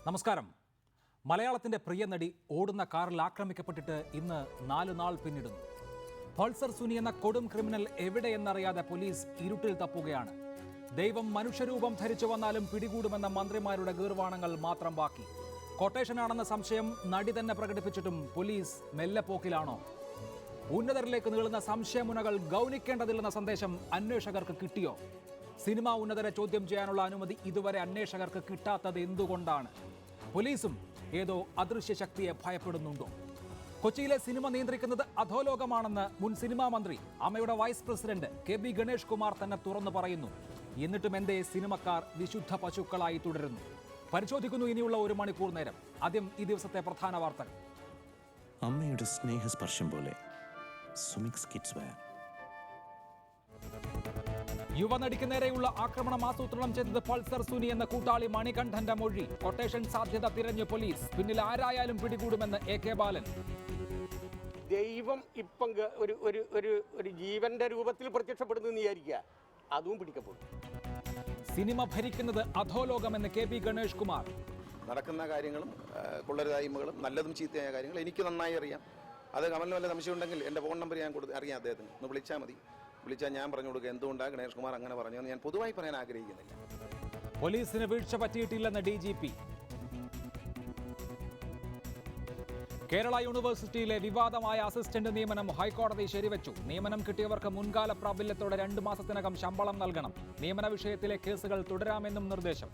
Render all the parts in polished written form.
നമസ്കാരം. മലയാളത്തിന്റെ പ്രിയ നടി ഓടുന്ന കാറിൽ ആക്രമിക്കപ്പെട്ടിട്ട് ഇന്ന് 4 നാൾ പിന്നിടുന്നു. പൾസർ സുനി എന്ന കൊടും ക്രിമിനൽ എവിടെയെന്നറിയാതെ പോലീസ് ഇരുട്ടിൽ തപ്പുകയാണ്. ദൈവം മനുഷ്യരൂപം ധരിച്ചു വന്നാലും പിടികൂടുമെന്ന മന്ത്രിമാരുടെ ഗീർവാണങ്ങൾ മാത്രം ബാക്കി. കൊട്ടേഷനാണെന്ന സംശയം നടി തന്നെ പ്രകടിപ്പിച്ചിട്ടും പോലീസ് മെല്ലെപ്പോക്കിലാണോ? ഉന്നതരിലേക്ക് നീളുന്ന സംശയമുനകൾ ഗൗനിക്കേണ്ടതില്ലെന്ന സന്ദേശം അന്വേഷകർക്ക് കിട്ടിയോ? സിനിമാ ഉന്നതരെ ചോദ്യം ചെയ്യാനുള്ള അനുമതി ഇതുവരെ അന്വേഷകർക്ക് കിട്ടാത്തത് എന്തുകൊണ്ടാണ്? പോലീസും ഏതോ അദൃശ്യ ശക്തിയെ ഭയപ്പെടുന്നുണ്ടോ? കൊച്ചിയിലെ സിനിമ നിയന്ത്രിക്കുന്നത് അധോലോകമാണെന്ന് മുൻ സിനിമാ മന്ത്രി, അമ്മയുടെ vice president KB Ganesh Kumar തന്നെ തുറന്നു പറയുന്നു. എന്നിട്ടും എന്തേ സിനിമക്കാർ വിശുദ്ധ പശുക്കളായി തുടരുന്നു? പരിശോധിക്കുന്നു ഇനിയുള്ള 1 മണിക്കൂർ നേരം. ആദ്യം ഈ ദിവസത്തെ പ്രധാന വാർത്തകൾ. അമ്മയുടെ സ്നേഹസ്പർശം പോലെ സുമിക്സ് കിഡ്സ് വെയർ. യുവനടിക്ക് നേരെയുള്ള ആക്രമണം ആസൂത്രണം ചെയ്തത് പൾസർ സുനി എന്ന കൂട്ടാളി മണികണ്ഠന്റെ മൊഴി. കൊട്ടേഷൻ സാധ്യത തിരഞ്ഞു പോലീസ്. പിന്നിൽ ആരായാലും പിടികൂടുമെന്ന് AK ബാലൻ. ദൈവം ഇപ്പം ഒരു ജീവന്റെ രൂപത്തിൽ പ്രത്യക്ഷപ്പെടുന്നു വിചാരിക്കുക, അതും പിടിക്കപ്പെടും. സിനിമ ഭരിക്കുന്നത് അധോലോകമെന്ന് KB ഗണേഷ് കുമാർ. നടക്കുന്ന കാര്യങ്ങളും കൊള്ളരുതായ്മകളും നല്ലതും ചീത്തയായ കാര്യങ്ങൾ എനിക്ക് നന്നായി അറിയാം. അത് കമലിന് വല്ല സംശയം ഉണ്ടെങ്കിൽ എൻ്റെ ഫോൺ നമ്പർ ഞാൻ അറിയാം അദ്ദേഹത്തിന്. ഒന്ന് വിളിച്ചാൽ മതി. വിളിച്ചാൽ ഞാൻ പറഞ്ഞു കൊടുക്കുക എന്തുകൊണ്ടാണ് ഗണേഷ് കുമാർ അങ്ങനെ പറഞ്ഞതെന്ന് ഞാൻ പൊതുവായി പറയാൻ ആഗ്രഹിക്കുന്നില്ല. പോലീസിന് വീഴ്ച പറ്റിയിട്ടില്ലെന്ന് DGP. കേരള യൂണിവേഴ്സിറ്റിയിലെ വിവാദമായ അസിസ്റ്റന്റ് നിയമനം ഹൈക്കോടതി ശരിവെച്ചു. നിയമനം കിട്ടിയവർക്ക് മുൻകാല പ്രാബല്യത്തോടെ 2 മാസത്തിനകം ശമ്പളം നൽകണം. നിയമന വിഷയത്തിലെ കേസുകൾ തുടരാമെന്നും നിർദ്ദേശം.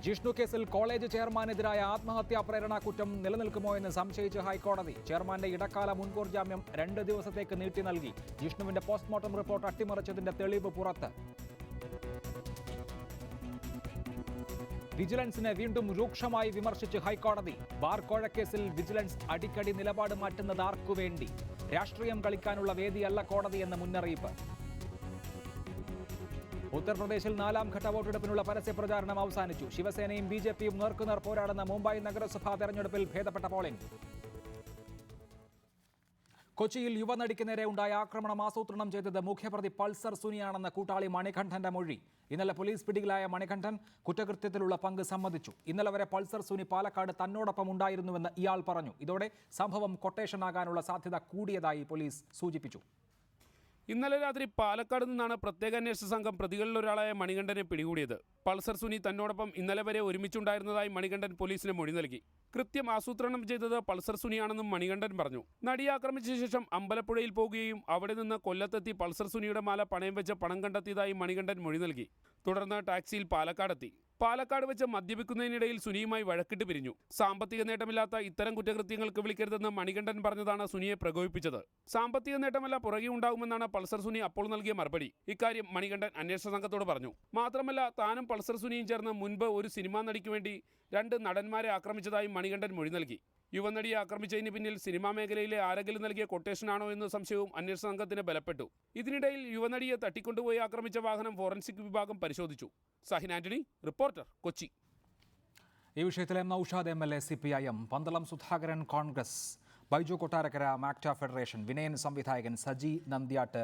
ജിഷ്ണു കേസിൽ കോളേജ് ചെയർമാനെതിരായ ആത്മഹത്യാ പ്രേരണാ കുറ്റം നിലനിൽക്കുമോ എന്ന് സംശയിച്ച് ഹൈക്കോടതി. ചെയർമാന്റെ ഇടക്കാല മുൻകൂർ ജാമ്യം 2 ദിവസത്തേക്ക് നീട്ടി നൽകി. ജിഷ്ണുവിന്റെ പോസ്റ്റ്മോർട്ടം റിപ്പോർട്ട് അട്ടിമറിച്ചതിന്റെ തെളിവ് പുറത്ത്. വിജിലൻസിനെ വീണ്ടും രൂക്ഷമായി വിമർശിച്ച് ഹൈക്കോടതി. ബാർ കോഴക്കേസിൽ വിജിലൻസ് അടിക്കടി നിലപാട് മാറ്റുന്നത് ആർക്കുവേണ്ടി? രാഷ്ട്രീയം കളിക്കാനുള്ള വേദിയല്ല കോടതിയെന്ന മുന്നറിയിപ്പ്. ഉത്തർപ്രദേശിൽ 4ാം ഘട്ട വോട്ടെടുപ്പിനുള്ള പരസ്യ പ്രചാരണം അവസാനിച്ചു. ശിവസേനയും BJPയും നേർക്കുനേർ പോരാടുന്ന മുംബൈ നഗരസഭാ തെരഞ്ഞെടുപ്പിൽ ഭേദപ്പെട്ട പോളിംഗ്. കൊച്ചിയിൽ യുവനടിക്ക് നേരെ ഉണ്ടായ ആക്രമണം ആസൂത്രണം ചെയ്തത് മുഖ്യപ്രതി പൾസർ സുനിയാണെന്ന കൂട്ടാളി മണികണ്ഠന്റെ മൊഴി. ഇന്നലെ പോലീസ് പിടിയിലായ മണികണ്ഠൻ കുറ്റകൃത്യത്തിലുള്ള പങ്ക് സമ്മതിച്ചു. ഇന്നലെ വരെ പൾസർ സുനി പാലക്കാട് തന്നോടൊപ്പം ഉണ്ടായിരുന്നുവെന്ന് ഇയാൾ പറഞ്ഞു. ഇതോടെ സംഭവം കൊട്ടേഷനാകാനുള്ള സാധ്യത കൂടിയതായി പോലീസ് സൂചിപ്പിച്ചു. ഇന്നലെ രാത്രി പാലക്കാട് നിന്നാണ് പ്രത്യേക അന്വേഷണ സംഘം പ്രതികളിലൊരാളായ മണികണ്ഠനെ പിടികൂടിയത്. പൾസർ സുനി തന്നോടൊപ്പം ഇന്നലെ വരെ ഒരുമിച്ചുണ്ടായിരുന്നതായി മണികണ്ഠൻ പോലീസിന് മൊഴി നൽകി. കൃത്യം ആസൂത്രണം ചെയ്തത് പൾസർ സുനിയാണെന്നും മണികണ്ഠൻ പറഞ്ഞു. നടിയെ ആക്രമിച്ച ശേഷം അമ്പലപ്പുഴയിൽ പോകുകയും അവിടെ നിന്ന് കൊല്ലത്തെത്തി പൾസർ സുനിയുടെ മാല പണയം വെച്ച് പണം കണ്ടെത്തിയതായി മണികണ്ഠൻ മൊഴി നൽകി. തുടർന്ന് ടാക്സിയിൽ പാലക്കാടെത്തി. പാലക്കാട് വെച്ച് മദ്യപിക്കുന്നതിനിടയിൽ സുനിയുമായി വഴക്കിട്ട് പിരിഞ്ഞു. സാമ്പത്തിക നേട്ടമില്ലാത്ത ഇത്തരം കുറ്റകൃത്യങ്ങൾക്ക് വിളിക്കരുതെന്ന് മണികണ്ഠൻ പറഞ്ഞതാണ് സുനിയെ പ്രകോപിപ്പിച്ചത്. സാമ്പത്തിക നേട്ടമല്ല പുറകെ ഉണ്ടാകുമെന്നാണ് പൾസർ സുനി അപ്പോൾ നൽകിയ മറുപടി. ഇക്കാര്യം മണികണ്ഠൻ അന്വേഷണ സംഘത്തോട് പറഞ്ഞു. മാത്രമല്ല താനും പൾസർ സുനിയും ചേർന്ന് മുൻപ് ഒരു സിനിമാ നടിക്ക് വേണ്ടി 2 നടന്മാരെ ആക്രമിച്ചതായും മണികണ്ഠൻ മൊഴി നൽകി. യുവനടിയെ ആക്രമിച്ചതിന് പിന്നിൽ സിനിമാ മേഖലയിലെ ആരെങ്കിലും നൽകിയ കൊട്ടേഷനാണോ എന്ന സംശയവും അന്വേഷണ സംഘത്തിന് ബലപ്പെട്ടു. ഇതിനിടയിൽ യുവനടിയെ തട്ടിക്കൊണ്ടുപോയി ആക്രമിച്ച വാഹനം ഫോറൻസിക് വിഭാഗം പരിശോധിച്ചു. സഹിൻ ആന്റണി, റിപ്പോർട്ടർ, കൊച്ചി. ഈ വിഷയത്തിൽ Noushad MLA CPIM, Pandalam Sudhakaran Congress, Baiju Kottarakkara MACTA federation, Vinayan സംവിധായകൻ, സജി നന്ദ്യാട്ട്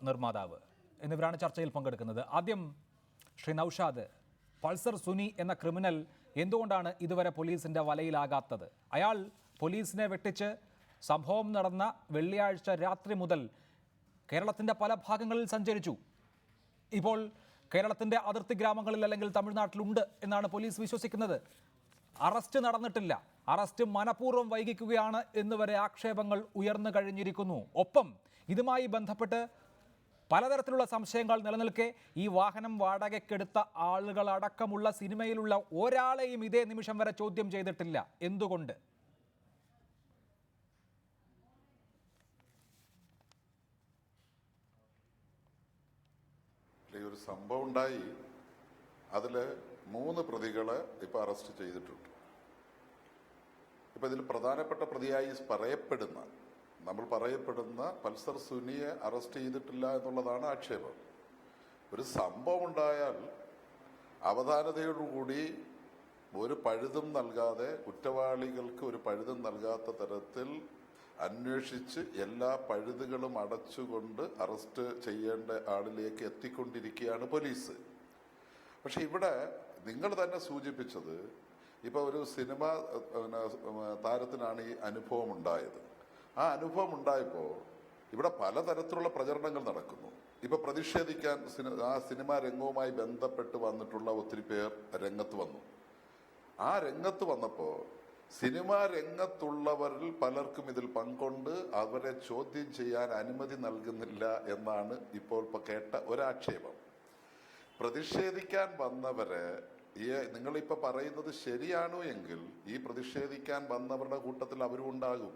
നിർമ്മാതാവ് എന്നിവരാണ് ചർച്ചയിൽ പങ്കെടുക്കുന്നത്. ആദ്യം ശ്രീ നൌഷാദ്, പൾസർ സുനി എന്ന ക്രിമിനൽ എന്തുകൊണ്ടാണ് ഇതുവരെ പോലീസിൻ്റെ വലയിലാകാത്തത്? അയാൾ പോലീസിനെ വെട്ടിച്ച് സംഭവം നടന്ന വെള്ളിയാഴ്ച രാത്രി മുതൽ കേരളത്തിൻ്റെ പല ഭാഗങ്ങളിൽ സഞ്ചരിച്ചു. ഇപ്പോൾ കേരളത്തിൻ്റെ അതിർത്തി ഗ്രാമങ്ങളിൽ അല്ലെങ്കിൽ തമിഴ്നാട്ടിലുണ്ട് എന്നാണ് പോലീസ് വിശ്വസിക്കുന്നത്. അറസ്റ്റ് നടന്നിട്ടില്ല. അറസ്റ്റ് മനഃപൂർവ്വം വൈകിക്കുകയാണ് എന്നുവരെ ആക്ഷേപങ്ങൾ ഉയർന്നു കഴിഞ്ഞിരിക്കുന്നു. ഒപ്പം ഇതുമായി ബന്ധപ്പെട്ട് പലതരത്തിലുള്ള സംശയങ്ങൾ നിലനിൽക്കെ ഈ വാഹനം വാടകയ്ക്കെടുത്ത ആളുകളടക്കമുള്ള സിനിമയിലുള്ള ഒരാളെയും ഇതേ നിമിഷം വരെ ചോദ്യം ചെയ്തിട്ടില്ല. എന്തുകൊണ്ട്? ഒരു സംഭവം ഉണ്ടായി. അതിൽ 3 പ്രതികളെ ഇപ്പോൾ അറസ്റ്റ് ചെയ്തിട്ടുണ്ട്. ഇപ്പം ഇതിൽ പ്രധാനപ്പെട്ട പ്രതിയായി പറയപ്പെടുന്ന പൾസർ സുനിയെ അറസ്റ്റ് ചെയ്തിട്ടില്ല എന്നുള്ളതാണ് ആക്ഷേപം. ഒരു സംഭവം ഉണ്ടായാൽ അവധാനതയോടുകൂടി ഒരു പഴുതും നൽകാതെ, കുറ്റവാളികൾക്ക് ഒരു പഴുതും നൽകാത്ത തരത്തിൽ അന്വേഷിച്ച് എല്ലാ പഴുതുകളും അടച്ചുകൊണ്ട് അറസ്റ്റ് ചെയ്യേണ്ട ആളിലേക്ക് എത്തിക്കൊണ്ടിരിക്കുകയാണ് പോലീസ്. പക്ഷെ ഇവിടെ നിങ്ങൾ തന്നെ സൂചിപ്പിച്ചത് ഇപ്പൊ ഒരു സിനിമ താരത്തിനാണ് ഈ അനുഭവം ഉണ്ടായത്. ആ അനുഭവം ഉണ്ടായപ്പോൾ ഇവിടെ പലതരത്തിലുള്ള പ്രചരണങ്ങൾ നടക്കുന്നു. ഇപ്പൊ പ്രതിഷേധിക്കാൻ ആ സിനിമാ രംഗവുമായി ബന്ധപ്പെട്ട് വന്നിട്ടുള്ള ഒത്തിരി പേർ രംഗത്ത് വന്നു. ആ രംഗത്ത് വന്നപ്പോൾ സിനിമാ രംഗത്തുള്ളവരിൽ പലർക്കും ഇതിൽ പങ്കുണ്ട്, അവരെ ചോദ്യം ചെയ്യാൻ അനുമതി നൽകുന്നില്ല എന്നാണ് ഇപ്പോൾ കേട്ട ഒരാക്ഷേപം. പ്രതിഷേധിക്കാൻ വന്നവരെ നിങ്ങളിപ്പോ പറയുന്നത് ശരിയാണോ എങ്കിൽ ഈ പ്രതിഷേധിക്കാൻ വന്നവരുടെ കൂട്ടത്തിൽ അവരും ഉണ്ടാകും.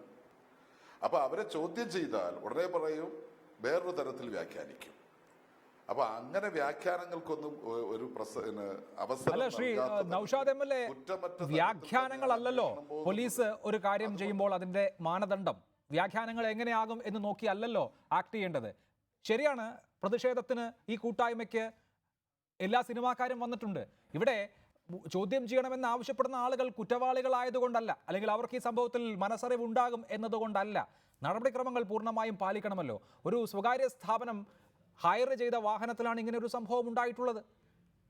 അപ്പൊ അവരെ ചോദ്യം ചെയ്താൽ ഉടനെ പറയും വേറൊരു തരത്തിൽ വ്യാഖ്യാനിക്കും. അപ്പൊ അങ്ങനെ വ്യാഖ്യാനങ്ങൾക്കൊന്നും ഒരു അല്ല ശ്രീ നൗഷാദ് MLA, വ്യാഖ്യാനങ്ങളല്ലല്ലോ പോലീസ് ഒരു കാര്യം ചെയ്യുമ്പോൾ അതിന്റെ മാനദണ്ഡം വ്യാഖ്യാനങ്ങൾ എങ്ങനെയാകും എന്ന് നോക്കിയല്ലല്ലോ ആക്ട് ചെയ്യേണ്ടത്. ശരിയാണ്, പ്രതിഷേധത്തിന് ഈ കൂട്ടായ്മയ്ക്ക് എല്ലാ സിനിമാക്കാരും വന്നിട്ടുണ്ട്. ഇവിടെ ചോദ്യം ചെയ്യണമെന്ന് ആവശ്യപ്പെടുന്ന ആളുകൾ കുറ്റവാളികളായതുകൊണ്ടല്ല, അല്ലെങ്കിൽ അവർക്ക് ഈ സംഭവത്തിൽ മനസ്സറിവുണ്ടാകും എന്നതുകൊണ്ടല്ല. നടപടിക്രമങ്ങൾ പൂർണ്ണമായും പാലിക്കണമല്ലോ. ഒരു സ്വകാര്യ സ്ഥാപനം ഹയർ ചെയ്ത വാഹനത്തിലാണ് ഇങ്ങനെ ഒരു സംഭവം ഉണ്ടായിട്ടുള്ളത്.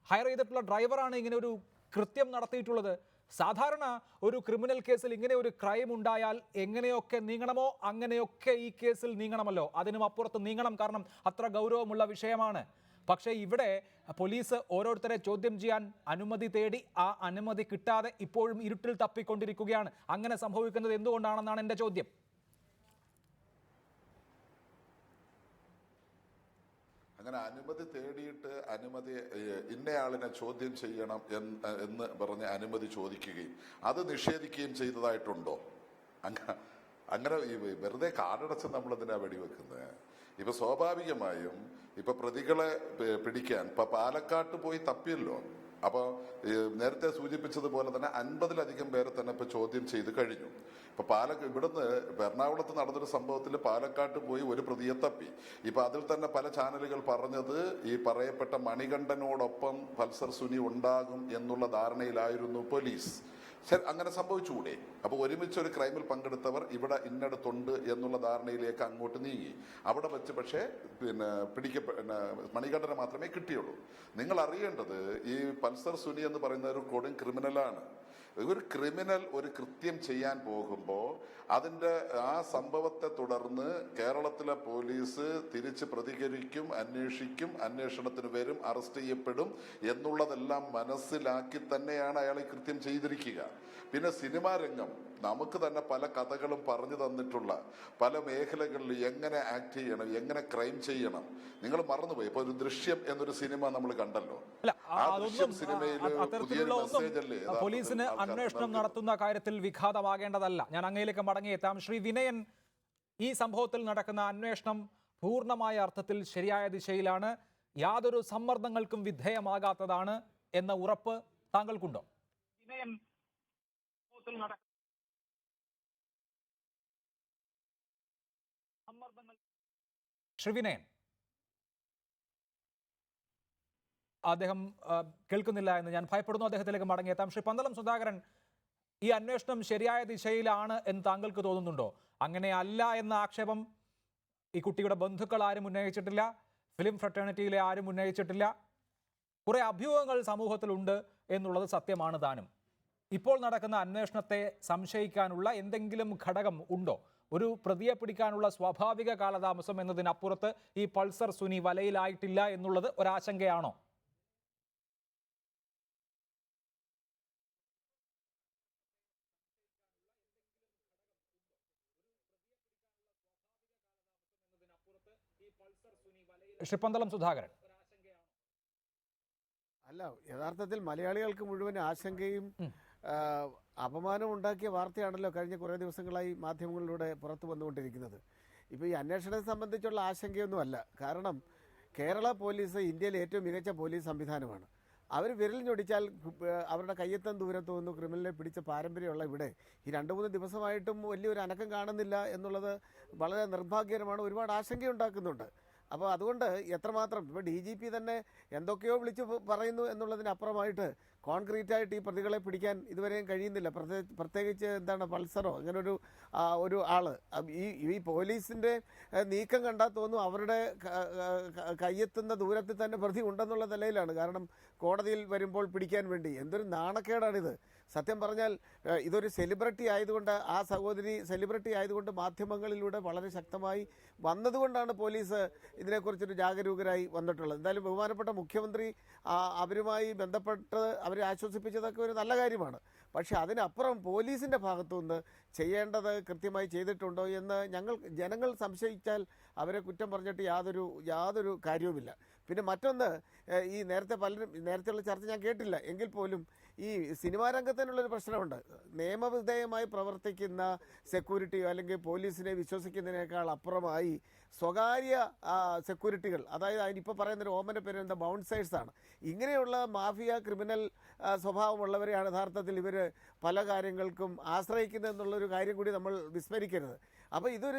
ഹയർ ചെയ്തിട്ടുള്ള ഡ്രൈവറാണ് ഇങ്ങനെ ഒരു കൃത്യം നടത്തിയിട്ടുള്ളത്. സാധാരണ ഒരു ക്രിമിനൽ കേസിൽ ഇങ്ങനെ ഒരു ക്രൈം ഉണ്ടായാൽ എങ്ങനെയൊക്കെ നീങ്ങണമോ അങ്ങനെയൊക്കെ ഈ കേസിൽ നീങ്ങണമല്ലോ, അതിനും അപ്പുറത്ത് നീങ്ങണം, കാരണം അത്ര ഗൗരവമുള്ള വിഷയമാണ്. പക്ഷേ ഇവിടെ പോലീസ് ഓരോരുത്തരെ ചോദ്യം ചെയ്യാൻ അനുമതി തേടി ആ അനുമതി കിട്ടാതെ ഇപ്പോഴും ഇരുട്ടിൽ തപ്പിക്കൊണ്ടിരിക്കുകയാണ്. അങ്ങനെ സംഭവിക്കുന്നത് എന്തുകൊണ്ടാണെന്നാണ് എൻ്റെ ചോദ്യം. അങ്ങനെ അനുമതി തേടിയിട്ട് ഇന്നയാളിനെ ചോദ്യം ചെയ്യണം എന്ന് പറഞ്ഞ് അനുമതി ചോദിക്കുകയും അത് നിഷേധിക്കുകയും ചെയ്തതായിട്ടുണ്ടോ? അങ്ങനെ വെറുതെ കാടടച്ച് നമ്മളെന്തിനാ വെടിവെക്കുന്നത്? ഇപ്പൊ സ്വാഭാവികമായും ഇപ്പൊ പ്രതികളെ പിടിക്കാൻ ഇപ്പൊ പാലക്കാട്ട് പോയി തപ്പിയല്ലോ. അപ്പോൾ നേരത്തെ സൂചിപ്പിച്ചതുപോലെ തന്നെ 50-ലധികം പേരെ തന്നെ ഇപ്പൊ ചോദ്യം ചെയ്ത് കഴിഞ്ഞു. ഇപ്പൊ ഇവിടുന്ന് എറണാകുളത്ത് നടന്നൊരു സംഭവത്തിൽ പാലക്കാട്ട് പോയി ഒരു പ്രതിയെ തപ്പി. ഇപ്പൊ അതിൽ തന്നെ പല ചാനലുകൾ പറഞ്ഞത് ഈ പറയപ്പെട്ട മണികണ്ഠനോടൊപ്പം പൾസർ സുനി ഉണ്ടാകും എന്നുള്ള ധാരണയിലായിരുന്നു പോലീസ്. ശരി, അങ്ങനെ സംഭവിച്ചുകൂടെ? അപ്പൊ ഒരുമിച്ച് ഒരു ക്രൈമിൽ പങ്കെടുത്തവർ ഇവിടെ ഇന്നടത്തുണ്ട് എന്നുള്ള ധാരണയിലേക്ക് അങ്ങോട്ട് നീങ്ങി. അവിടെ വെച്ച് പക്ഷേ മണികണ്ഠനെ മാത്രമേ കിട്ടിയുള്ളൂ. നിങ്ങൾ അറിയേണ്ടത് ഈ പൾസർ സുനി എന്ന് പറയുന്ന ഒരു കൊടും ക്രിമിനലാണ്. ഒരു ക്രിമിനൽ ഒരു കൃത്യം ചെയ്യാൻ പോകുമ്പോൾ അതിൻ്റെ ആ സംഭവത്തെ തുടർന്ന് കേരളത്തിലെ പോലീസ് തിരിച്ച് പ്രതികരിക്കും, അന്വേഷിക്കും, അന്വേഷണത്തിന് വരും, അറസ്റ്റ് ചെയ്യപ്പെടും എന്നുള്ളതെല്ലാം മനസ്സിലാക്കി തന്നെയാണ് അയാൾ ഈ കൃത്യം ചെയ്തിരിക്കുക. പിന്നെ സിനിമാ രംഗം നമുക്ക് തന്നെ പല കഥകളും പറഞ്ഞു തന്നിട്ടുള്ള പല മേഖലകളിൽ എങ്ങനെ ആക്ട് ചെയ്യണം, എങ്ങനെ ക്രൈം ചെയ്യണം. നിങ്ങൾ മറന്നുപോയി. ഇപ്പൊ ഒരു ദൃശ്യം എന്നൊരു സിനിമ നമ്മൾ കണ്ടല്ലോ. ആ ദൃശ്യം സിനിമയിൽ പുതിയൊരു മെസ്സേജ് അല്ലേ? പോലീസിന് അന്വേഷണം നടത്തുന്ന കാര്യത്തിൽ വിഘാതമാകേണ്ടതല്ല. ഞാൻ അങ്ങയിലേക്ക് മടങ്ങിയെത്താം. ശ്രീ വിനയൻ, ഈ സംഭവത്തിൽ നടക്കുന്ന അന്വേഷണം പൂർണ്ണമായ അർത്ഥത്തിൽ ശരിയായ ദിശയിലാണ്, യാതൊരു സമ്മർദ്ദങ്ങൾക്കും വിധേയമാകാത്തതാണ് എന്ന ഉറപ്പ് താങ്കൾക്കുണ്ടോ? ശ്രീ വിനയൻ, അദ്ദേഹം കേൾക്കുന്നില്ല എന്ന് ഞാൻ ഭയപ്പെടുന്നു. അദ്ദേഹത്തിലേക്ക് മടങ്ങിയെത്താം. ശ്രീ പന്തളം സുധാകരൻ, ഈ അന്വേഷണം ശരിയായ ദിശയിലാണ് എന്ന് താങ്കൾക്ക് തോന്നുന്നുണ്ടോ? അങ്ങനെ അല്ല എന്ന ആക്ഷേപം ഈ കുട്ടിയുടെ ബന്ധുക്കൾ ആരും ഉന്നയിച്ചിട്ടില്ല, ഫിലിം ഫ്രട്ടേണിറ്റിയിലെ ആരും ഉന്നയിച്ചിട്ടില്ല. കുറെ അഭ്യൂഹങ്ങൾ സമൂഹത്തിലുണ്ട് എന്നുള്ളത് സത്യമാണ് താനും. ഇപ്പോൾ നടക്കുന്ന അന്വേഷണത്തെ സംശയിക്കാനുള്ള എന്തെങ്കിലും ഘടകം ഉണ്ടോ? ഒരു പ്രതിയെ പിടിക്കാനുള്ള സ്വാഭാവിക കാലതാമസം എന്നതിനപ്പുറത്ത് ഈ പൾസർ സുനി വലയിലായിട്ടില്ല എന്നുള്ളത് ഒരാശങ്കയാണോ? ശ്രീ പന്തളം സുധാകരൻ, അല്ല, യഥാർത്ഥത്തിൽ മലയാളികൾക്ക് മുഴുവൻ ആശങ്കയും അപമാനവും ഉണ്ടാക്കിയ വാർത്തയാണല്ലോ കഴിഞ്ഞ കുറേ ദിവസങ്ങളായി മാധ്യമങ്ങളിലൂടെ പുറത്തു വന്നുകൊണ്ടിരിക്കുന്നത്. ഇപ്പോൾ ഈ അന്വേഷണത്തെ സംബന്ധിച്ചുള്ള ആശങ്കയൊന്നുമല്ല. കാരണം കേരള പോലീസ് ഇന്ത്യയിലെ ഏറ്റവും മികച്ച പോലീസ് സംവിധാനമാണ്. അവർ വിരൽ ഞൊടിച്ചാൽ അവരുടെ കയ്യെത്താൻ ദൂരത്തു നിന്ന് ക്രിമിനലിനെ പിടിച്ച പാരമ്പര്യമുള്ള ഇവിടെ ഈ 2-3 ദിവസമായിട്ടും വലിയൊരു അനക്കം കാണുന്നില്ല എന്നുള്ളത് വളരെ നിർഭാഗ്യകരമാണ്. ഒരുപാട് ആശങ്കയുണ്ടാക്കുന്നുണ്ട്. അപ്പോൾ അതുകൊണ്ട് എത്രമാത്രം ഇപ്പോൾ DGP തന്നെ എന്തൊക്കെയോ വിളിച്ച് പറയുന്നു എന്നുള്ളതിനപ്പുറമായിട്ട് കോൺക്രീറ്റായിട്ട് ഈ പ്രതികളെ പിടിക്കാൻ ഇതുവരെയും കഴിയുന്നില്ല. പ്രത്യേകിച്ച് എന്താണ് പൾസറോ അങ്ങനൊരു ഒരു ആള് ഈ പോലീസിൻ്റെ നീക്കം കണ്ടാൽ തോന്നും അവരുടെ കയ്യെത്തുന്ന ദൂരത്തിൽ തന്നെ പ്രതി ഉണ്ടെന്നുള്ള നിലയിലാണ്. കാരണം കോടതിയിൽ വരുമ്പോൾ പിടിക്കാൻ വേണ്ടി. എന്തൊരു നാണക്കേടാണിത്. സത്യം പറഞ്ഞാൽ ഇതൊരു സെലിബ്രിറ്റി ആയതുകൊണ്ട്, ആ സഹോദരി സെലിബ്രിറ്റി ആയതുകൊണ്ട് മാധ്യമങ്ങളിലൂടെ വളരെ ശക്തമായി വന്നതുകൊണ്ടാണ് പോലീസ് ഇതിനെക്കുറിച്ചൊരു ജാഗരൂകരായി വന്നിട്ടുള്ളത്. എന്തായാലും ബഹുമാനപ്പെട്ട മുഖ്യമന്ത്രി അവരുമായി ബന്ധപ്പെട്ട് അവരെ ആശ്വസിപ്പിച്ചതൊക്കെ ഒരു നല്ല കാര്യമാണ്. പക്ഷേ അതിനപ്പുറം പോലീസിൻ്റെ ഭാഗത്തുനിന്ന് ചെയ്യേണ്ടത് കൃത്യമായി ചെയ്തിട്ടുണ്ടോ എന്ന് ജനങ്ങൾ സംശയിച്ചാൽ അവരെ കുറ്റം പറഞ്ഞിട്ട് യാതൊരു കാര്യവുമില്ല. പിന്നെ മറ്റൊന്ന്, ഈ നേരത്തെയുള്ള ചർച്ച ഞാൻ കേട്ടില്ല എങ്കിൽ പോലും ഈ സിനിമാ രംഗത്തിനുള്ളൊരു പ്രശ്നമുണ്ട്. നിയമവിധേയമായി പ്രവർത്തിക്കുന്ന സെക്യൂരിറ്റിയോ അല്ലെങ്കിൽ പോലീസിനെ വിശ്വസിക്കുന്നതിനേക്കാൾ അപ്പുറമായി സ്വകാര്യ സെക്യൂരിറ്റികൾ, അതായത് അതിനിപ്പോൾ പറയുന്നൊരു ഓമന പേര് എന്താ, ബൗൺസേഴ്സാണ്. ഇങ്ങനെയുള്ള മാഫിയ ക്രിമിനൽ സ്വഭാവമുള്ളവരെയാണ് യഥാർത്ഥത്തിൽ ഇവർ പല കാര്യങ്ങൾക്കും ആശ്രയിക്കുന്നതെന്നുള്ളൊരു കാര്യം കൂടി നമ്മൾ വിസ്മരിക്കരുത്. അപ്പോൾ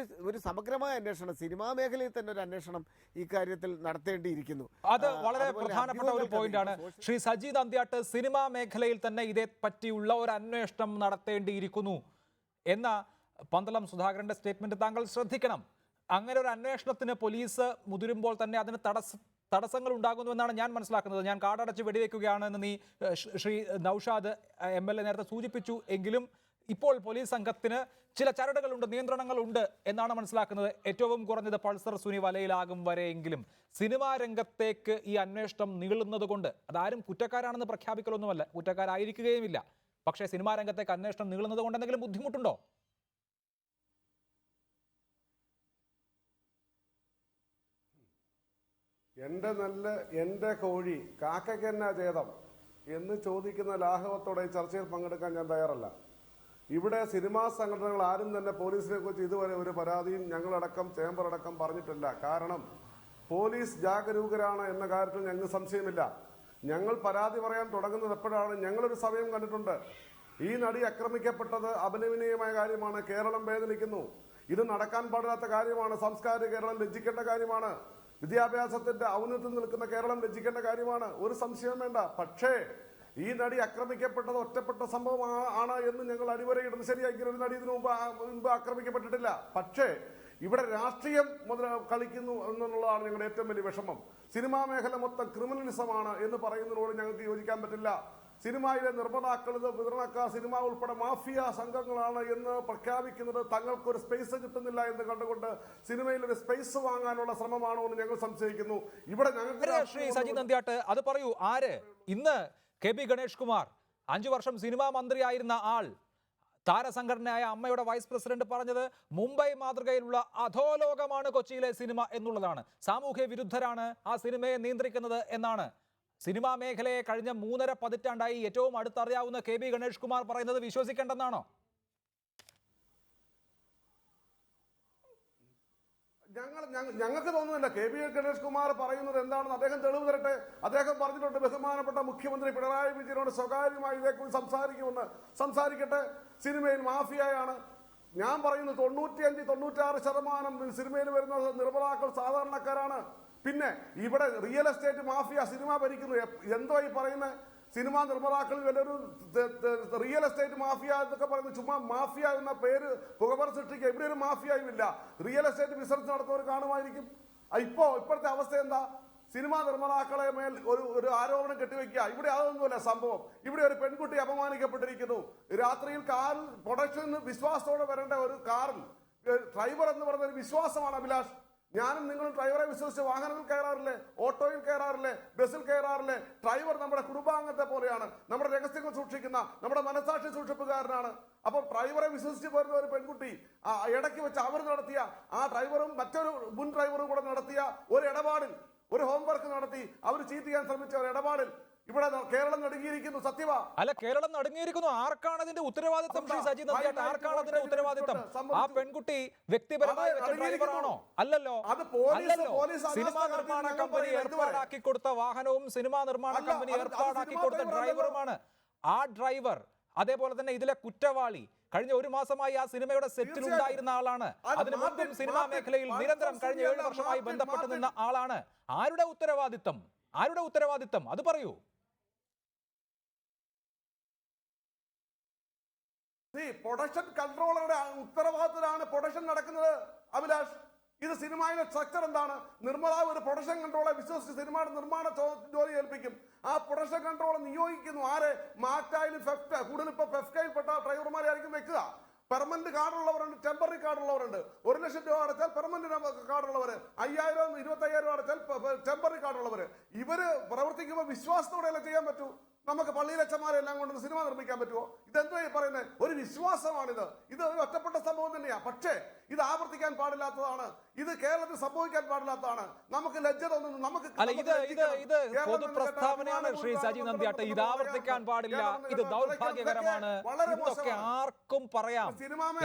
ഒരു സമഗ്രമായ അന്വേഷണം, സിനിമാ മേഖലയിൽ തന്നെ ഒരു അന്വേഷണം ഇക്കാര്യത്തിൽ നടത്തേണ്ടിയിരിക്കുന്നു. അത് വളരെ പ്രധാനപ്പെട്ട ഒരു പോയിന്റാണ്. ശ്രീ സജി നന്ദ്യാട്ട്, സിനിമാ മേഖലയിൽ തന്നെ ഇതേ പറ്റിയുള്ള ഒരു അന്വേഷണം നടത്തേണ്ടിയിരിക്കുന്നു എന്ന പന്തളം സുധാകരന്റെ സ്റ്റേറ്റ്മെന്റ് താങ്കൾ ശ്രദ്ധിക്കണം. അങ്ങനെ ഒരു അന്വേഷണത്തിന് പോലീസ് മുതിരുമ്പോൾ തന്നെ അതിന് തടസ്സങ്ങൾ ഉണ്ടാകുന്നുവെന്നാണ് ഞാൻ മനസ്സിലാക്കുന്നത്. ഞാൻ കാടടച്ച് വെടിവെക്കുകയാണെന്ന് ശ്രീ നൌഷാദ് MLA നേരത്തെ സൂചിപ്പിച്ചു. എങ്കിലും ഇപ്പോൾ പോലീസ് സംഘത്തിന് ചില ചരടുകളുണ്ട്, നിയന്ത്രണങ്ങളുണ്ട് എന്നാണ് മനസ്സിലാക്കുന്നത്. ഏറ്റവും കുറഞ്ഞത് പൾസർ സുനി വലയിലാകും വരെയെങ്കിലും സിനിമാ രംഗത്തേക്ക് ഈ അന്വേഷണം നീളുന്നത് കൊണ്ട് അതാരും കുറ്റക്കാരാണെന്ന് പ്രഖ്യാപിക്കലൊന്നുമല്ല, കുറ്റക്കാരായിരിക്കുകയുമില്ല. പക്ഷേ സിനിമാ രംഗത്തേക്ക് അന്വേഷണം നീളുന്നത് കൊണ്ട് എന്തെങ്കിലും ബുദ്ധിമുട്ടുണ്ടോ? എൻ്റെ കോഴി കാക്കയ്ക്ക് എന്നാ ഛേദം എന്ന് ചോദിക്കുന്ന ലാഘവത്തോടെ ഈ ചർച്ചയിൽ പങ്കെടുക്കാൻ ഞാൻ തയ്യാറല്ല. ഇവിടെ സിനിമാ സംഘടനകൾ ആരും തന്നെ പോലീസിനെ കുറിച്ച് ഇതുവരെ ഒരു പരാതിയും ഞങ്ങളടക്കം ചേംബർ അടക്കം പറഞ്ഞിട്ടില്ല. കാരണം പോലീസ് ജാഗരൂകരാണ് എന്ന കാര്യത്തിൽ ഞങ്ങൾക്ക് സംശയമില്ല. ഞങ്ങൾ പരാതി പറയാൻ തുടങ്ങുന്നത് എപ്പോഴാണ്? ഞങ്ങളൊരു സമയം കണ്ടിട്ടുണ്ട്. ഈ നടി ആക്രമിക്കപ്പെട്ടത് അപലപനീയമായ കാര്യമാണ്. കേരളം വേദനിക്കുന്നു. ഇത് നടക്കാൻ പാടില്ലാത്ത കാര്യമാണ്. സാംസ്കാരിക കേരളം ലജ്ജിക്കേണ്ട കാര്യമാണ്. വിദ്യാഭ്യാസത്തിന്റെ ഔന്നത്തിൽ നിൽക്കുന്ന കേരളം ലജ്ജിക്കേണ്ട കാര്യമാണ്. ഒരു സംശയവും വേണ്ട. പക്ഷേ ഈ നടി ആക്രമിക്കപ്പെട്ടത് ഒറ്റപ്പെട്ട സംഭവം ആണ് എന്ന് ഞങ്ങൾ അടിവരയിടുന്നു. ശരിയാക്കി, ഒരു നടി ഇതിനു മുമ്പ് ആക്രമിക്കപ്പെട്ടിട്ടില്ല. പക്ഷേ ഇവിടെ രാഷ്ട്രീയം കളിക്കുന്നു എന്നുള്ളതാണ് ഞങ്ങളുടെ ഏറ്റവും വലിയ വിഷമം. സിനിമാ മേഖല മൊത്തം ക്രിമിനലിസമാണ് എന്ന് പറയുന്നതിനോട് ഞങ്ങൾക്ക് യോജിക്കാൻ പറ്റില്ല. സിനിമയിലെ നിർമ്മാതാക്കൾ, വിതരണക്കാർ, സിനിമ ഉൾപ്പെടെ മാഫിയ സംഘങ്ങളാണ് എന്ന് പ്രഖ്യാപിക്കുന്നത് തങ്ങൾക്കൊരു സ്പേസ് കിട്ടുന്നില്ല എന്ന് കണ്ടുകൊണ്ട് സിനിമയിൽ ഒരു സ്പേസ് വാങ്ങാനുള്ള ശ്രമമാണോ എന്ന് ഞങ്ങൾ സംശയിക്കുന്നു. ഇവിടെ ശ്രീ സജി നന്ദ്യാട്ട്, അത് പറയൂ. ആര് ഇന്ന് KB ഗണേഷ് കുമാർ 5 വർഷം സിനിമാ മന്ത്രിയായിരുന്ന ആൾ, താരസംഘടനയായ അമ്മയുടെ വൈസ് പ്രസിഡന്റ് പറഞ്ഞത് മുംബൈ മാതൃകയിലുള്ള അധോലോകമാണ് കൊച്ചിയിലെ സിനിമ എന്നുള്ളതാണ്. സാമൂഹ്യ വിരുദ്ധരാണ് ആ സിനിമയെ നിയന്ത്രിക്കുന്നത് എന്നാണ്. സിനിമാ മേഖലയെ കഴിഞ്ഞ 3.5 പതിറ്റാണ്ടായി ഏറ്റവും അടുത്തറിയാവുന്ന KB ഗണേഷ് കുമാർ പറയുന്നത് വിശ്വസിക്കേണ്ടെന്നാണോ? ഞങ്ങൾക്ക് തോന്നുന്നില്ല. KB ഗണേഷ് കുമാർ പറയുന്നത് എന്താണെന്ന് അദ്ദേഹം തെളിവ് തരട്ടെ. അദ്ദേഹം പറഞ്ഞിട്ടുണ്ട് ബഹുമാനപ്പെട്ട മുഖ്യമന്ത്രി പിണറായി വിജയനോട് സ്വകാര്യമായി ഇതേക്കുറിച്ച് സംസാരിക്കട്ടെ. സിനിമയിൽ മാഫിയയാണ്. ഞാൻ പറയുന്നു 95-96% സിനിമയിൽ വരുന്ന നിർമ്മാതാക്കൾ സാധാരണക്കാരാണ്. പിന്നെ ഇവിടെ റിയൽ എസ്റ്റേറ്റ് മാഫിയ സിനിമ ഭരിക്കുന്നു. എന്തോ ഈ പറയുന്നത്? സിനിമാ നിർമ്മാതാക്കളിൽ വലിയൊരു റിയൽ എസ്റ്റേറ്റ് മാഫിയ എന്നൊക്കെ പറയുന്നത് ചുമ്മാ മാഫിയ എന്ന പേര് പുകമറ സൃഷ്ടിക്കുക. ഇവിടെ ഒരു മാഫിയയും ഇല്ല. റിയൽ എസ്റ്റേറ്റ് ബിസിനസ് നടത്തുന്നവർ കാണുമായിരിക്കും. ഇപ്പോഴത്തെ അവസ്ഥ എന്താ? സിനിമാ നിർമ്മാതാക്കളെ മേൽ ഒരു ആരോപണം കെട്ടിവെക്കുക. ഇവിടെ അതൊന്നുമല്ല സംഭവം. ഇവിടെ ഒരു പെൺകുട്ടി അപമാനിക്കപ്പെട്ടിരിക്കുന്നു. രാത്രിയിൽ കാറിൽ പ്രൊഡക്ഷന് വിശ്വാസത്തോടെ വരേണ്ട ഒരു കാറിൽ ഡ്രൈവർ എന്ന് പറയുന്ന ഒരു വിശ്വാസമാണ് അഭിലാഷ്. ഞാനും നിങ്ങളും ഡ്രൈവറെ വിശ്വസിച്ച് വാഹനത്തിൽ കയറാറില്ലേ? ഓട്ടോയിൽ കയറാറില്ലേ? ബസ്സിൽ കയറാറില്ലേ? ഡ്രൈവർ നമ്മുടെ കുടുംബാംഗത്തെ പോലെയാണ്. നമ്മുടെ രഹസ്യങ്ങൾ സൂക്ഷിക്കുന്ന, നമ്മുടെ മനസാക്ഷി സൂക്ഷിപ്പുകാരനാണ്. അപ്പോൾ ഡ്രൈവറെ വിശ്വസിച്ച് പോരുന്ന ഒരു പെൺകുട്ടി ഇടയ്ക്ക് വെച്ച് അവർ നടത്തിയ, ആ ഡ്രൈവറും മറ്റൊരു മുൻ ഡ്രൈവറും കൂടെ നടത്തിയ ഒരു ഇടപാടിൽ, ഒരു ഹോംവർക്ക് നടത്തി അവർ ചീറ്റ് ചെയ്യാൻ ശ്രമിച്ച ഒരു ഇടപാടിൽ ഇവിടെ കേരളം നടുങ്ങിയിരിക്കുന്നു. സത്യവാ? അല്ല, കേരളം നടുങ്ങിയിരിക്കുന്നു. ആർക്കാണ് അതിന്റെ ഉത്തരവാദിത്വം? ശ്രീ സജി നന്ദ്യാട്ട്, ആർക്കാണ് അതിന്റെ ഉത്തരവാദിത്വം? ആ പെൺകുട്ടി വ്യക്തിപരമായി വെച്ച ഡ്രൈവറാണോ? അല്ലല്ലോ. സിനിമാ നിർമ്മാണ കമ്പനി ഏർപ്പാടാക്കി കൊടുത്ത വാഹനവും സിനിമാ നിർമ്മാണ കമ്പനി ഏർപ്പാടാക്കി കൊടുത്ത ഡ്രൈവറുമാണ് ആ ഡ്രൈവർ. അതേപോലെ തന്നെ ഇതിലെ കുറ്റവാളി കഴിഞ്ഞ 1 മാസമായി ആ സിനിമയുടെ സെറ്റിൽ ഉണ്ടായിരുന്ന ആളാണ്. അതിനു മുമ്പും സിനിമാ മേഖലയിൽ നിരന്തരം കഴിഞ്ഞ 7 വർഷമായി ബന്ധപ്പെട്ട് നിന്ന ആളാണ്. ആരുടെ ഉത്തരവാദിത്വം? ആരുടെ ഉത്തരവാദിത്വം? അത് പറയൂ. പ്രൊഡക്ഷൻ കൺട്രോളറുടെ ഉത്തരവാദിത്തത്തിലാണ് പ്രൊഡക്ഷൻ നടക്കുന്നത് അഭിലാഷ്. ഇത് സിനിമയിലെ സ്ട്രക്ചർ എന്താണ്? നിർമ്മാതാവ് ഒരു പ്രൊഡക്ഷൻ കൺട്രോളെ വിശ്വസിച്ച് സിനിമയുടെ നിർമ്മാണ ജോലി ഏൽപ്പിക്കും. ആ പ്രൊഡക്ഷൻ കൺട്രോൾ നിയോഗിക്കുന്നു ആരെ? മാറ്റായാലും കൂടുതൽ ഇപ്പൊ ഫെഫ്കയിൽപ്പെട്ട ഡ്രൈവർമാരെ ആയിരിക്കും വെക്കുക. Permanent കാർഡുള്ളവരുണ്ട്, temporary കാർഡുള്ളവരുണ്ട്. 1 ലക്ഷം രൂപ അടച്ചാൽ പെർമനന്റ് കാർഡുള്ളവര്, 5000 25,000 അടച്ചാൽ ടെമ്പററി കാർഡുള്ളവര്. ഇവര് പ്രവർത്തിക്കുമ്പോൾ വിശ്വാസത്തോടെയല്ല ചെയ്യാൻ പറ്റൂ. നമുക്ക് പള്ളിയിലച്ചന്മാരെ എല്ലാം കൊണ്ട് സിനിമ നിർമ്മിക്കാൻ പറ്റുമോ? ഇതെന്താ പറയുന്നത്? ഒരു വിശ്വാസമാണിത്. ഇത് ഒരു ഒറ്റപ്പെട്ട സംഭവം തന്നെയാണ്. പക്ഷേ ഇത് ആവർത്തിക്കാൻ പാടില്ലാത്തതാണ്. ഇത് കേരളത്തിൽ സംഭവിക്കാൻ പാടില്ലാത്തതാണ്. നമുക്ക് ലജ്ജ തോന്നുന്നു. നമുക്ക് ഇത് പൊതുപ്രസ്താവനയാണ് ശ്രീ സജി നന്ദിയാട്ട്. ഇത് ആവർത്തിക്കാൻ പാടില്ല, ഇത് ദൗർഭാഗ്യകരമാണ്, ഇതൊക്കെ ആർക്കും പറയാം.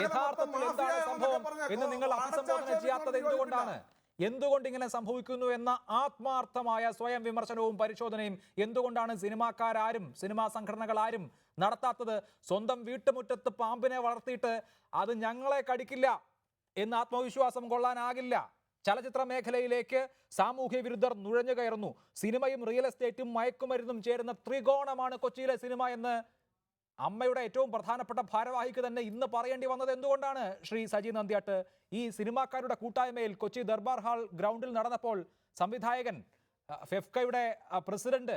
യഥാർത്ഥത്തിൽ എന്താണ് സംഭവം എന്ന് നിങ്ങൾ അഭിസംബോധന ചെയ്യാത്തത് എന്തുകൊണ്ടാണ്? എന്തുകൊണ്ട് ഇങ്ങനെ സംഭവിക്കുന്നു എന്ന ആത്മാർത്ഥമായ സ്വയം വിമർശനവും പരിശോധനയും എന്തുകൊണ്ടാണ് സിനിമാക്കാരും സിനിമാ സംഘടനകളാരും നടത്താത്തത്? സ്വന്തം വീട്ടുമുറ്റത്ത് പാമ്പിനെ വളർത്തിയിട്ട് അത് ഞങ്ങളെ കടിക്കില്ല എന്ന് ആത്മവിശ്വാസം കൊള്ളാനാകില്ല. ചലച്ചിത്ര മേഖലയിലേക്ക് സാമൂഹ്യ വിരുദ്ധർ നുഴഞ്ഞു കയറുന്നു. സിനിമയും റിയൽ എസ്റ്റേറ്റും മയക്കുമരുന്നും ചേരുന്ന ത്രികോണമാണ് കൊച്ചിയിലെ സിനിമ എന്ന് അമ്മയുടെ ഏറ്റവും പ്രധാനപ്പെട്ട ഭാരവാഹിക്ക് തന്നെ ഇന്ന് പറയേണ്ടി വന്നത് എന്തുകൊണ്ടാണ്? ശ്രീ സജി നന്ദിയാട്ട്, ഈ സിനിമാക്കാരുടെ കൂട്ടായ്മയിൽ കൊച്ചി ദർബാർ ഹാൾ ഗ്രൗണ്ടിൽ നടന്നപ്പോൾ സംവിധായകൻ, ഫെഫ്കയുടെ പ്രസിഡന്റ്,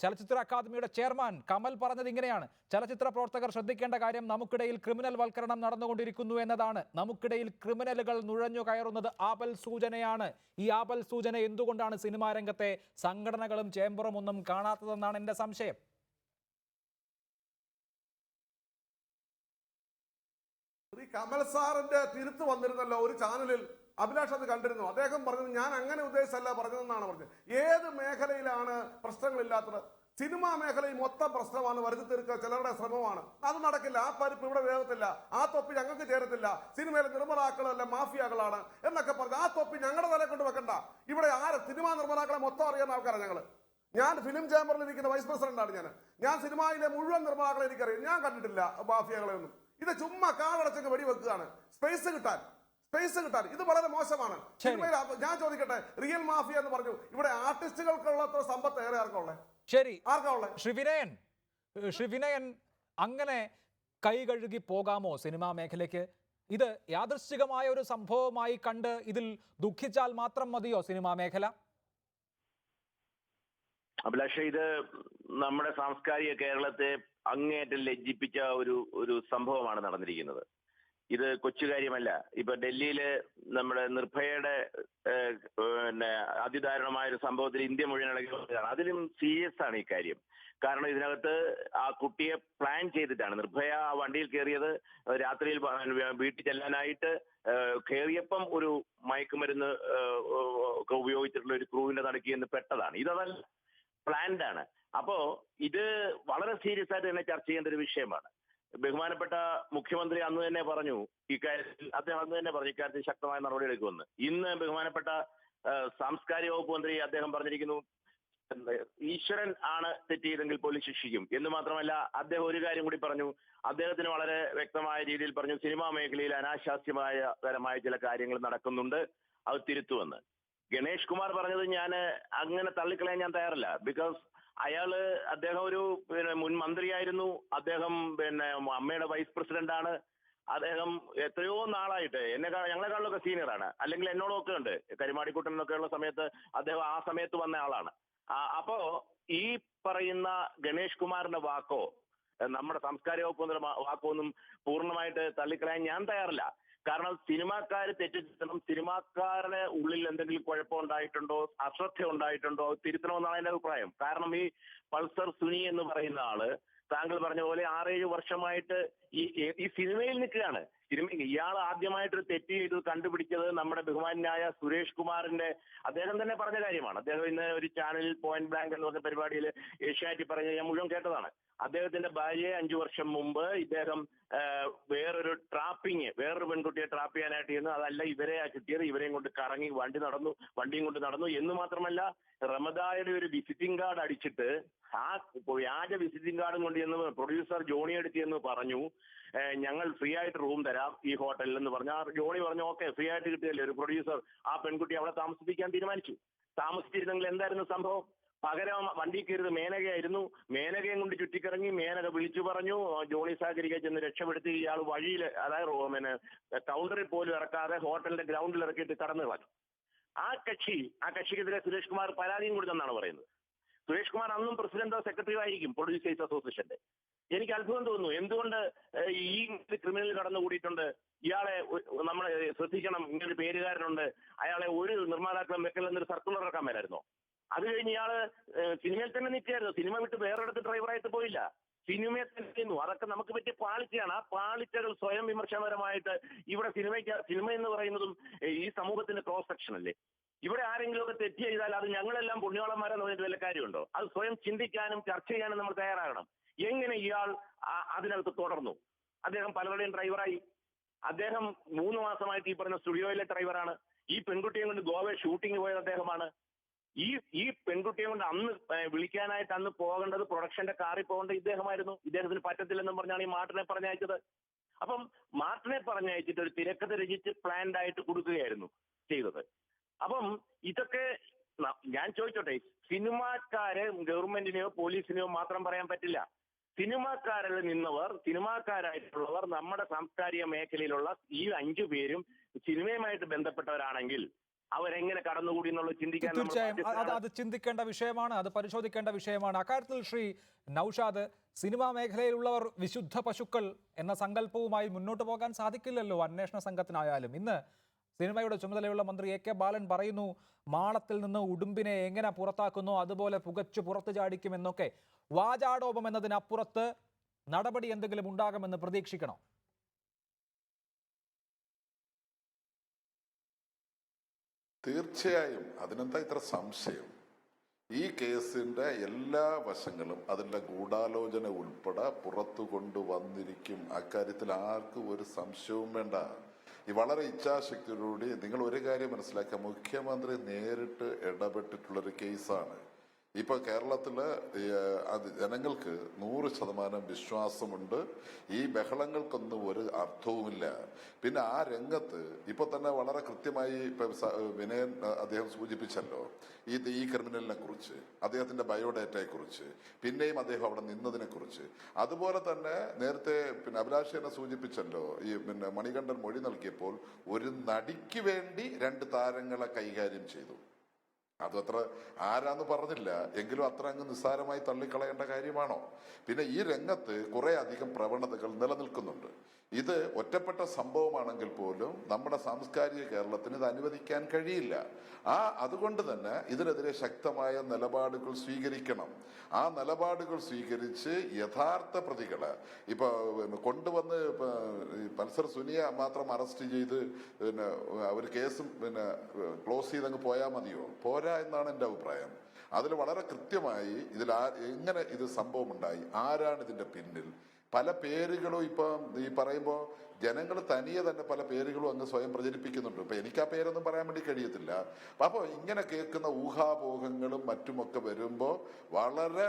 ചലച്ചിത്ര അക്കാദമിയുടെ ചെയർമാൻ കമൽ പറഞ്ഞത് ഇങ്ങനെയാണ്: ചലച്ചിത്ര പ്രവർത്തകർ ശ്രദ്ധിക്കേണ്ട കാര്യം നമുക്കിടയിൽ ക്രിമിനൽ വൽക്കരണം നടന്നുകൊണ്ടിരിക്കുന്നു എന്നതാണ്. നമുക്കിടയിൽ ക്രിമിനലുകൾ നുഴഞ്ഞു കയറുന്നത് ആപൽ സൂചനയാണ്. ഈ ആപൽ സൂചന എന്തുകൊണ്ടാണ് സിനിമാ രംഗത്തെ സംഘടനകളും ചേംബറും ഒന്നും കാണാത്തതെന്നാണ് എൻ്റെ സംശയം. കമൽ സാറിന്റെ തിരുത്ത് വന്നിരുന്നല്ലോ ഒരു ചാനലിൽ, അഭിലാഷ് അത് കണ്ടിരുന്നു. അദ്ദേഹം പറഞ്ഞത് ഞാൻ അങ്ങനെ ഉദ്ദേശിച്ചല്ല പറഞ്ഞതെന്നാണ് പറഞ്ഞത്. ഏത് മേഖലയിലാണ് പ്രശ്നങ്ങളില്ലാത്തത്? സിനിമാ മേഖലയിൽ മൊത്തം പ്രശ്നമാണ്, വരുത്തി തീർക്കുക ചിലരുടെ ശ്രമമാണ്. അത് നടക്കില്ല. ആ പരിപ്പ് ഇവിടെ വേഗത്തില്ല, ആ തൊപ്പി ഞങ്ങൾക്ക് ചേരത്തില്ല, സിനിമയിലെ നിർമ്മാതാക്കളല്ല മാഫിയകളാണ് എന്നൊക്കെ പറഞ്ഞ് ആ തൊപ്പി ഞങ്ങളുടെ തലയെ കൊണ്ട് വെക്കണ്ട. ഇവിടെ സിനിമാ നിർമ്മാതാക്കളെ മൊത്തം അറിയുന്ന ആൾക്കാരാണ് ഞങ്ങൾ. ഞാൻ ഫിലിം ചേംബറിൽ ഇരിക്കുന്ന വൈസ് പ്രസിഡന്റാണ്. ഞാൻ സിനിമയിലെ മുഴുവൻ നിർമ്മാതാക്കളെ എനിക്കറിയാം. ഞാൻ കണ്ടിട്ടില്ല മാഫിയകളെ ഒന്നും. ഇത് ചുമ്മാ കാടടച്ചൊക്കെ വെടിവെക്കുകയാണ് സ്പേസ് കിട്ടാൻ. ഇത് വളരെ മോശമാണ്. ഞാൻ ചോദിക്കട്ടെ, റിയൽ മാഫിയ എന്ന് പറഞ്ഞു, ഇവിടെ ആർട്ടിസ്റ്റുകൾക്കുള്ള സമ്പത്ത് ഏറെ ആർക്കുള്ളേ? ശരി, ശ്രീവിനയൻ, അങ്ങനെ കൈ കഴുകി പോകാമോ സിനിമാ മേഖലയ്ക്ക്? ഇത് യാദൃശ്ചികമായ ഒരു സംഭവമായി കണ്ട് ഇതിൽ ദുഃഖിച്ചാൽ മാത്രം മതിയോ സിനിമാ മേഖല? അഭിലാഷ്, ഇത് നമ്മുടെ സാംസ്കാരിക കേരളത്തെ അങ്ങേയറ്റം ലജ്ജിപ്പിച്ച ഒരു സംഭവമാണ് നടന്നിരിക്കുന്നത്. ഇത് കൊച്ചുകാര്യമല്ല. ഇപ്പൊ ഡൽഹിയില് നമ്മുടെ നിർഭയയുടെ അതിദാരുണമായ ഒരു സംഭവത്തിൽ ഇന്ത്യ മുഴുവൻ ഇളകിയാണ്. അതിലും സീരിയസ് ആണ് ഈ കാര്യം. കാരണം ഇതിനകത്ത് ആ കുട്ടിയെ പ്ലാൻ ചെയ്തിട്ടാണ് നിർഭയ ആ വണ്ടിയിൽ കയറിയത്. രാത്രിയിൽ വീട്ടിൽ ചെല്ലാനായിട്ട് കയറിയപ്പം ഒരു മയക്കുമരുന്ന് ഉപയോഗിച്ചിട്ടുള്ള ഒരു ക്രൂവിന്റെ നടുക്കി എന്ന് പെട്ടതാണ്. ഇതല്ല, പ്ലാൻഡ് ആണ്. അപ്പോ ഇത് വളരെ സീരിയസ് ആയിട്ട് തന്നെ ചർച്ച ചെയ്യേണ്ട ഒരു വിഷയമാണ്. ബഹുമാനപ്പെട്ട മുഖ്യമന്ത്രി അന്ന് തന്നെ പറഞ്ഞു ഇക്കാര്യത്തിൽ ശക്തമായ നടപടി എടുക്കുമെന്ന്. ഇന്ന് ബഹുമാനപ്പെട്ട സാംസ്കാരിക വകുപ്പ് മന്ത്രി അദ്ദേഹം പറഞ്ഞിരിക്കുന്നു, ഈശ്വരൻ ആണ് തെറ്റ് ചെയ്തെങ്കിൽ പോലും ശിക്ഷിക്കും എന്ന്. മാത്രമല്ല, അദ്ദേഹം ഒരു കാര്യം കൂടി പറഞ്ഞു. അദ്ദേഹത്തിന് വളരെ വ്യക്തമായ രീതിയിൽ പറഞ്ഞു, സിനിമാ മേഖലയിൽ അനാശാസ്യമായ ചില കാര്യങ്ങൾ നടക്കുന്നുണ്ട്, അത് തിരുത്തുമെന്ന്. ഗണേഷ് കുമാർ പറഞ്ഞത് ഞാൻ അങ്ങനെ തള്ളിക്കളയാൻ ഞാൻ തയ്യാറല്ല. ബിക്കോസ് അദ്ദേഹം ഒരു മുൻ മന്ത്രിയായിരുന്നു. അദ്ദേഹം അമ്മയുടെ വൈസ് പ്രസിഡന്റാണ്. അദ്ദേഹം എത്രയോ നാളായിട്ട് ഞങ്ങളെക്കാളിലൊക്കെ സീനിയറാണ്, അല്ലെങ്കിൽ എന്നോടൊക്കെ ഉണ്ട്. കരിമാടിക്കുട്ടൻ എന്നൊക്കെ ഉള്ള സമയത്ത് അദ്ദേഹം ആ സമയത്ത് വന്ന ആളാണ്. അപ്പോ ഈ പറയുന്ന ഗണേഷ് കുമാറിന്റെ വാക്കോ നമ്മുടെ സാംസ്കാരിക വകുപ്പ് വാക്കോ ഒന്നും പൂർണ്ണമായിട്ട് തള്ളിക്കളയാൻ ഞാൻ തയ്യാറില്ല. കാരണം സിനിമാക്കാർ തെറ്റിദ്ധരിക്കണം. സിനിമാക്കാരുടെ ഉള്ളിൽ എന്തെങ്കിലും കുഴപ്പമുണ്ടായിട്ടുണ്ടോ, അശ്രദ്ധ ഉണ്ടായിട്ടുണ്ടോ, തിരുത്തണമെന്നാണ് എന്റെ അഭിപ്രായം. കാരണം ഈ പൾസർ സുനി എന്ന് പറയുന്ന ആള് താങ്കൾ പറഞ്ഞ പോലെ 6-7 വർഷമായിട്ട് ഈ സിനിമയിൽ നിൽക്കുകയാണ്. ഇയാൾ ആദ്യമായിട്ടൊരു തെറ്റ് ചെയ്ത് കണ്ടുപിടിച്ചത് നമ്മുടെ ബഹുമാനായ സുരേഷ് കുമാറിന്റെ, അദ്ദേഹം തന്നെ പറഞ്ഞ കാര്യമാണ്. അദ്ദേഹം ഇന്ന് ഒരു ചാനലിൽ പോയിന്റ് ബ്ലാങ്ക് എന്ന് പറഞ്ഞ പരിപാടിയിൽ ഏഷ്യാനെറ്റിൽ പറഞ്ഞ ഞാൻ മുഴുവൻ കേട്ടതാണ്. അദ്ദേഹത്തിന്റെ ഭാര്യയെ 5 വർഷം മുമ്പ് ഇദ്ദേഹം വേറൊരു പെൺകുട്ടിയെ ട്രാപ്പ് ചെയ്യാനായിട്ട് ചെയ്യുന്നു. അതല്ല, ഇവരെ കിട്ടിയത്, ഇവരെയും കൊണ്ട് കറങ്ങി വണ്ടിയും കൊണ്ട് നടന്നു എന്ന് മാത്രമല്ല, റമദായുടെ ഒരു വിസിറ്റിംഗ് കാർഡ് അടിച്ചിട്ട് ആ വ്യാജ വിസിറ്റിംഗ് കാർഡും കൊണ്ട് ചെന്ന് പ്രൊഡ്യൂസർ ജോണി അടുത്ത് എന്ന് പറഞ്ഞു, ഞങ്ങൾ ഫ്രീ ആയിട്ട് റൂം തരാം ഈ ഹോട്ടലിൽ എന്ന് പറഞ്ഞു. ആ ജോണി പറഞ്ഞു, ഓക്കെ, ഫ്രീ ആയിട്ട് കിട്ടിയല്ലേ. ഒരു പ്രൊഡ്യൂസർ ആ പെൺകുട്ടി അവിടെ താമസിപ്പിക്കാൻ തീരുമാനിച്ചു. താമസിച്ചിരുന്നെങ്കിൽ എന്തായിരുന്നു സംഭവം? പകരം വണ്ടി കയറിയത് മേനകയായിരുന്നു. മേനകയും കൊണ്ട് ചുറ്റിക്കറങ്ങി. മേനക വിളിച്ചു പറഞ്ഞു. ജോണി സാഗരിക ചെന്ന് രക്ഷപ്പെടുത്തി. ഇയാൾ വഴിയിൽ, അതായത് പിന്നെ കൗണ്ടറിൽ പോലും ഇറക്കാതെ ഹോട്ടലിന്റെ ഗ്രൗണ്ടിൽ ഇറക്കിയിട്ട് കടന്നു കളഞ്ഞു. ആ കക്ഷിക്കെതിരെ സുരേഷ് കുമാർ പരാതിയും കൊടുത്തെന്നാണ് പറയുന്നത്. സുരേഷ് കുമാർ അന്നും പ്രസിഡന്റോ സെക്രട്ടറിയോ ആയിരിക്കും പ്രൊഡ്യൂസേഴ്സ് അസോസിയേഷന്റെ. എനിക്ക് അത്ഭുതം തോന്നുന്നു, എന്തുകൊണ്ട് ഈ ക്രിമിനൽ കടന്നുകൂടിയിട്ടുണ്ട്, ഇയാളെ നമ്മൾ ശ്രദ്ധിക്കണം, ഇങ്ങനെ പേരുകാരനുണ്ട്, അയാളെ ഒരു നിർമ്മാതാക്കളും വെക്കലെന്നൊരു സർക്കുലർ ഇറക്കാൻ മേലായിരുന്നോ? അത് കഴിഞ്ഞ് ഇയാള് സിനിമയിൽ തന്നെ നിൽക്കുകയായിരുന്നു. സിനിമ വിട്ട് വേറൊരിടത്ത് ഡ്രൈവറായിട്ട് പോയില്ല, സിനിമയെ തന്നെ ചെയ്യുന്നു. അതൊക്കെ നമുക്ക് പറ്റിയ പാളിച്ചയാണ്. ആ പാളിച്ചകൾ സ്വയം വിമർശനപരമായിട്ട് ഇവിടെ സിനിമ എന്ന് പറയുന്നതും ഈ സമൂഹത്തിന്റെ ക്രോസ് സെക്ഷൻ അല്ലേ? ഇവിടെ ആരെങ്കിലുമൊക്കെ തെറ്റ് ചെയ്താൽ അത് ഞങ്ങളെല്ലാം പുണ്യോളന്മാരെന്ന് പറഞ്ഞിട്ട് വല്ല കാര്യമുണ്ടോ? അത് സ്വയം ചിന്തിക്കാനും ചർച്ച ചെയ്യാനും നമ്മൾ തയ്യാറാകണം. എങ്ങനെ ഇയാൾ അതിനകത്ത് തുടർന്നു? അദ്ദേഹം പലരുടെയും ഡ്രൈവറായി. അദ്ദേഹം 3 മാസമായിട്ട് ഈ പറഞ്ഞ സ്റ്റുഡിയോയിലെ ഡ്രൈവറാണ്. ഈ പെൺകുട്ടിയെ കൊണ്ട് ഗോവ ഷൂട്ടിംഗ് പോയത് അദ്ദേഹമാണ്. ഈ പെൺകുട്ടിയെ കൊണ്ട് അന്ന് വിളിക്കാനായിട്ട് അന്ന് പോകേണ്ടത് പ്രൊഡക്ഷന്റെ കാറിൽ പോകേണ്ടത് ഇദ്ദേഹമായിരുന്നു. ഇദ്ദേഹത്തിന് പറ്റത്തില്ലെന്നും പറഞ്ഞാണ് ഈ മാർട്ടിനെ പറഞ്ഞയച്ചത്. അപ്പം മാർട്ടിനെ പറഞ്ഞയച്ചിട്ട് ഒരു തിരക്കഥ രചിച്ച് പ്ലാൻഡ് ആയിട്ട് കൊടുക്കുകയായിരുന്നു ചെയ്തത്. അപ്പം ഇതൊക്കെ ഞാൻ ചോദിച്ചോട്ടെ, സിനിമാക്കാരെ ഗവൺമെന്റിനെയോ പോലീസിനെയോ മാത്രം പറയാൻ പറ്റില്ല. സിനിമാക്കാരിൽ നിന്നവർ, സിനിമാക്കാരായിട്ടുള്ളവർ നമ്മുടെ സാംസ്കാരിക മേഖലയിലുള്ള ഈ 5 പേരും സിനിമയുമായിട്ട് ബന്ധപ്പെട്ടവരാണെങ്കിൽ അവരെങ്ങനെ കടന്നുകൂടി എന്നുള്ളത് ചിന്തിക്കാൻ തീർച്ചയായും അത് ചിന്തിക്കേണ്ട വിഷയമാണ്, അത് പരിശോധിക്കേണ്ട വിഷയമാണ്. അക്കാര്യത്തിൽ ശ്രീ നൌഷാദ്, സിനിമാ മേഖലയിലുള്ളവർ വിശുദ്ധ പശുക്കൾ എന്ന സങ്കല്പവുമായി മുന്നോട്ട് പോകാൻ സാധിക്കില്ലല്ലോ അന്വേഷണ സംഘത്തിനായാലും. ഇന്ന് സിനിമയുടെ ചുമതലയുള്ള മന്ത്രി എ കെ ബാലൻ പറയുന്നു, മാളത്തിൽ നിന്ന് ഉടുമ്പിനെ എങ്ങനെ പുറത്താക്കുന്നോ അതുപോലെ പുകച്ചു പുറത്തു ചാടിക്കുമെന്നൊക്കെ. വാചാടോപം എന്നതിനപ്പുറത്ത് നടപടി എന്തെങ്കിലും ഉണ്ടാകുമെന്ന് പ്രതീക്ഷിക്കണോ? തീർച്ചയായും. അതിനെന്താ ഇത്ര സംശയം? ഈ കേസിന്റെ എല്ലാ വശങ്ങളും അതിന്റെ ഗൂഢാലോചന ഉൾപ്പെടെ പുറത്തു കൊണ്ടുവന്നിരിക്കും. അക്കാര്യത്തിൽ ആർക്കും ഒരു സംശയവും വേണ്ട. ഈ വളരെ ഇച്ഛാശക്തിയോടുകൂടി നിങ്ങൾ ഒരു കാര്യം മനസ്സിലാക്കുക, മുഖ്യമന്ത്രി നേരിട്ട് ഇടപെട്ടിട്ടുള്ളൊരു കേസാണ്. ഇപ്പൊ കേരളത്തില് ജനങ്ങൾക്ക് 100% വിശ്വാസമുണ്ട്. ഈ ബഹളങ്ങൾക്കൊന്നും ഒരു അർത്ഥവുമില്ല. പിന്നെ ആ രംഗത്ത് ഇപ്പൊ തന്നെ വളരെ കൃത്യമായി വിനയൻ അദ്ദേഹം സൂചിപ്പിച്ചല്ലോ ഈ ക്രിമിനലിനെ കുറിച്ച്, അദ്ദേഹത്തിന്റെ ബയോഡേറ്റയെ കുറിച്ച്, പിന്നെയും അദ്ദേഹം അവിടെ നിന്നതിനെ കുറിച്ച്. അതുപോലെ തന്നെ നേരത്തെ അഭിലാഷ് തന്നെ സൂചിപ്പിച്ചല്ലോ, ഈ മണികണ്ഠൻ മൊഴി നൽകിയപ്പോൾ ഒരു നടിക്ക് വേണ്ടി 2 താരങ്ങളെ കൈകാര്യം ചെയ്തു. അതത്ര ആരാന്ന് പറഞ്ഞില്ല, എങ്കിലും അത്ര അങ്ങ് നിസ്സാരമായി തള്ളിക്കളയേണ്ട കാര്യമാണോ? പിന്നെ ഈ രംഗത്ത് കുറെ അധികം പ്രവണതകൾ നിലനിൽക്കുന്നുണ്ട്. ഇത് ഒറ്റപ്പെട്ട സംഭവമാണെങ്കിൽ പോലും നമ്മുടെ സാംസ്കാരിക കേരളത്തിന് ഇത് അനുവദിക്കാൻ കഴിയില്ല. അതുകൊണ്ട് തന്നെ ഇതിനെതിരെ ശക്തമായ നിലപാടുകൾ സ്വീകരിക്കണം. ആ നിലപാടുകൾ സ്വീകരിച്ച് യഥാർത്ഥ പ്രതികളെ ഇപ്പൊ കൊണ്ടുവന്ന് പൾസർ സുനിയെ മാത്രം അറസ്റ്റ് ചെയ്ത് ഒരു കേസും ക്ലോസ് ചെയ്തങ്ങ് പോയാൽ മതിയോ? പോരാ എന്നാണ് എൻ്റെ അഭിപ്രായം. അതിൽ വളരെ കൃത്യമായി ഇതിൽ എങ്ങനെ ഇത് സംഭവം ഉണ്ടായി, ആരാണ് ഇതിന്റെ പിന്നിൽ, പല പേരുകളും ഇപ്പം ഈ പറയുമ്പോൾ ജനങ്ങൾ തനിയെ തന്നെ പല പേരുകളും അങ്ങ് സ്വയം പ്രചരിപ്പിക്കുന്നുണ്ട്. ഇപ്പൊ എനിക്ക് ആ പേരൊന്നും പറയാൻ വേണ്ടി കഴിയത്തില്ല. അപ്പോൾ ഇങ്ങനെ കേൾക്കുന്ന ഊഹാപോഹങ്ങളും മറ്റുമൊക്കെ വരുമ്പോൾ വളരെ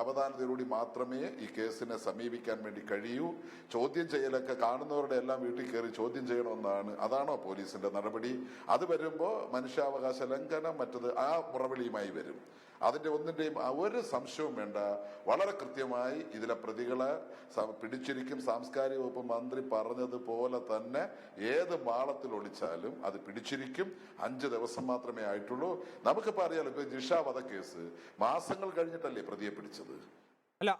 അവധാനതയോടുകൂടി മാത്രമേ ഈ കേസിനെ സമീപിക്കാൻ വേണ്ടി കഴിയൂ. ചോദ്യം ചെയ്യലൊക്കെ കാണുന്നവരുടെ എല്ലാം വീട്ടിൽ കയറി ചോദ്യം ചെയ്യണമെന്നാണ്, അതാണോ പോലീസിന്റെ നടപടി? അത് വരുമ്പോൾ മനുഷ്യാവകാശ ലംഘനം മറ്റത് ആ മുറവിളിയുമായി വരും. അതിന്റെ ഒന്നിന്റെയും ഒരു സംശയവും വേണ്ട. വളരെ കൃത്യമായി ഇതിലെ പ്രതികളെ പിടിച്ചിരിക്കും. സാംസ്കാരിക വകുപ്പ് മന്ത്രി പറഞ്ഞതുപോലെ തന്നെ ഏത് മാളത്തിൽ ഒളിച്ചാലും അത് പിടിച്ചിരിക്കും. 5 ദിവസം മാത്രമേ ആയിട്ടുള്ളൂ. നമുക്കിപ്പോ അറിയാലോ, ഇപ്പൊ ജിഷ വധക്കേസ് മാസങ്ങൾ കഴിഞ്ഞിട്ടല്ലേ പ്രതിയെ പിടിച്ചത്? അല്ല,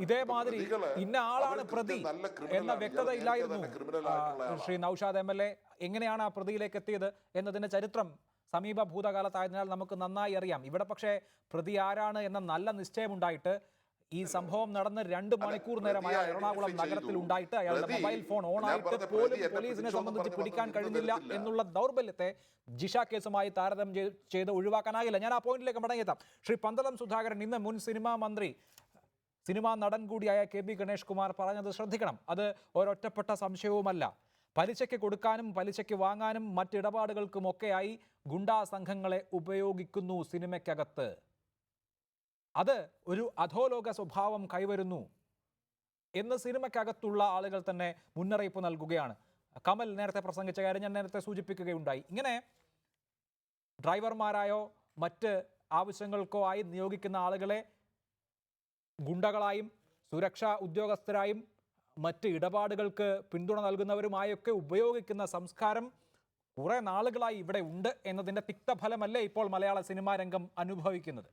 ഇതേമാതിരി ഇന്ന ആളാണ് പ്രതി എന്ന വ്യക്തത ഇല്ലായിരുന്നു. ശ്രീ നൌഷാദ് MLA, എങ്ങനെയാണ് ആ പ്രതിയിലേക്ക് എത്തിയത് എന്നതിന്റെ ചരിത്രം സമീപ ഭൂതകാലത്തായതിനാൽ നമുക്ക് നന്നായി അറിയാം. ഇവിടെ പക്ഷേ പ്രതി ആരാണ് എന്ന നല്ല നിശ്ചയമുണ്ടായിട്ട് ഈ സംഭവം നടന്ന് 2 മണിക്കൂർ നേരം അയാൾ എറണാകുളം നഗരത്തിൽ ഉണ്ടായിട്ട് അയാളുടെ മൊബൈൽ ഫോൺ ഓൺ ആയിട്ട് പോലും പോലീസിനെ സംബന്ധിച്ച് പിടിക്കാൻ കഴിഞ്ഞില്ല എന്നുള്ള ദൗർബല്യത്തെ ജിഷ കേസുമായി താരതമ്യം ചെയ്ത് ഒഴിവാക്കാനാകില്ല. ഞാൻ ആ പോയിന്റിലേക്ക് മടങ്ങിയെത്താം. ശ്രീ പന്തളം സുധാകരൻ, ഇന്ന് മുൻ സിനിമാ മന്ത്രി, സിനിമാ നടൻ കൂടിയായ KB ഗണേഷ് കുമാർ പറഞ്ഞത് ശ്രദ്ധിക്കണം. അത് ഒരൊറ്റപ്പെട്ട സംശയവുമല്ല. പലിശയ്ക്ക് കൊടുക്കാനും പലിശയ്ക്ക് വാങ്ങാനും മറ്റിടപാടുകൾക്കുമൊക്കെയായി ഗുണ്ടാ സംഘങ്ങളെ ഉപയോഗിക്കുന്നു സിനിമയ്ക്കകത്ത്. അത് ഒരു അധോലോക സ്വഭാവം കൈവരുന്നു എന്ന് സിനിമയ്ക്കകത്തുള്ള ആളുകൾ തന്നെ മുന്നറിയിപ്പ് നൽകുകയാണ്. കമൽ നേരത്തെ പ്രസംഗിച്ച കാര്യം ഞാൻ നേരത്തെ സൂചിപ്പിക്കുകയുണ്ടായി. ഇങ്ങനെ ഡ്രൈവർമാരായോ മറ്റ് ആവശ്യങ്ങൾക്കോ ആയി നിയോഗിക്കുന്ന ആളുകളെ ഗുണ്ടകളായും സുരക്ഷാ ഉദ്യോഗസ്ഥരായും മറ്റ് ഇടപാടുകൾക്ക് പിന്തുണ നൽകുന്നവരുമായൊക്കെ ഉപയോഗിക്കുന്ന സംസ്കാരം കുറെ നാളുകളായി ഇവിടെ ഉണ്ട് എന്നതിന്റെ തിക്തഫലമല്ലേ ഇപ്പോൾ മലയാള സിനിമാ രംഗം അനുഭവിക്കുന്നത്?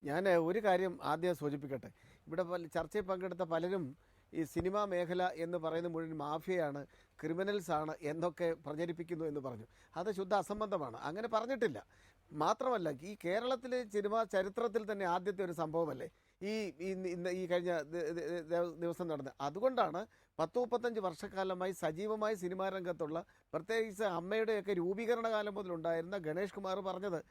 ഞാൻ ഒരു കാര്യം ആദ്യം സൂചിപ്പിക്കട്ടെ. ഇവിടെ ചർച്ചയിൽ പങ്കെടുത്ത പലരും ഈ സിനിമാ മേഖല എന്ന് പറയുന്ന മുഴുവൻ മാഫിയയാണ്, ക്രിമിനൽസ് ആണ് എന്നൊക്കെ പ്രചരിപ്പിക്കുന്നു എന്ന് പറഞ്ഞു. അത് ശുദ്ധ അസംബന്ധമാണ്. അങ്ങനെ പറഞ്ഞിട്ടില്ല. മാത്രമല്ല, ഈ കേരളത്തിലെ സിനിമാ ചരിത്രത്തിൽ തന്നെ ആദ്യത്തെ ഒരു സംഭവമല്ലേ ഈ കഴിഞ്ഞ ദിവസം നടന്നത്. അതുകൊണ്ടാണ് 10-35 വർഷക്കാലമായി സജീവമായി സിനിമാ രംഗത്തുള്ള, പ്രത്യേകിച്ച് അമ്മയുടെയൊക്കെ രൂപീകരണ കാലം മുതലുണ്ടായിരുന്ന ഗണേഷ് കുമാർ പറഞ്ഞത്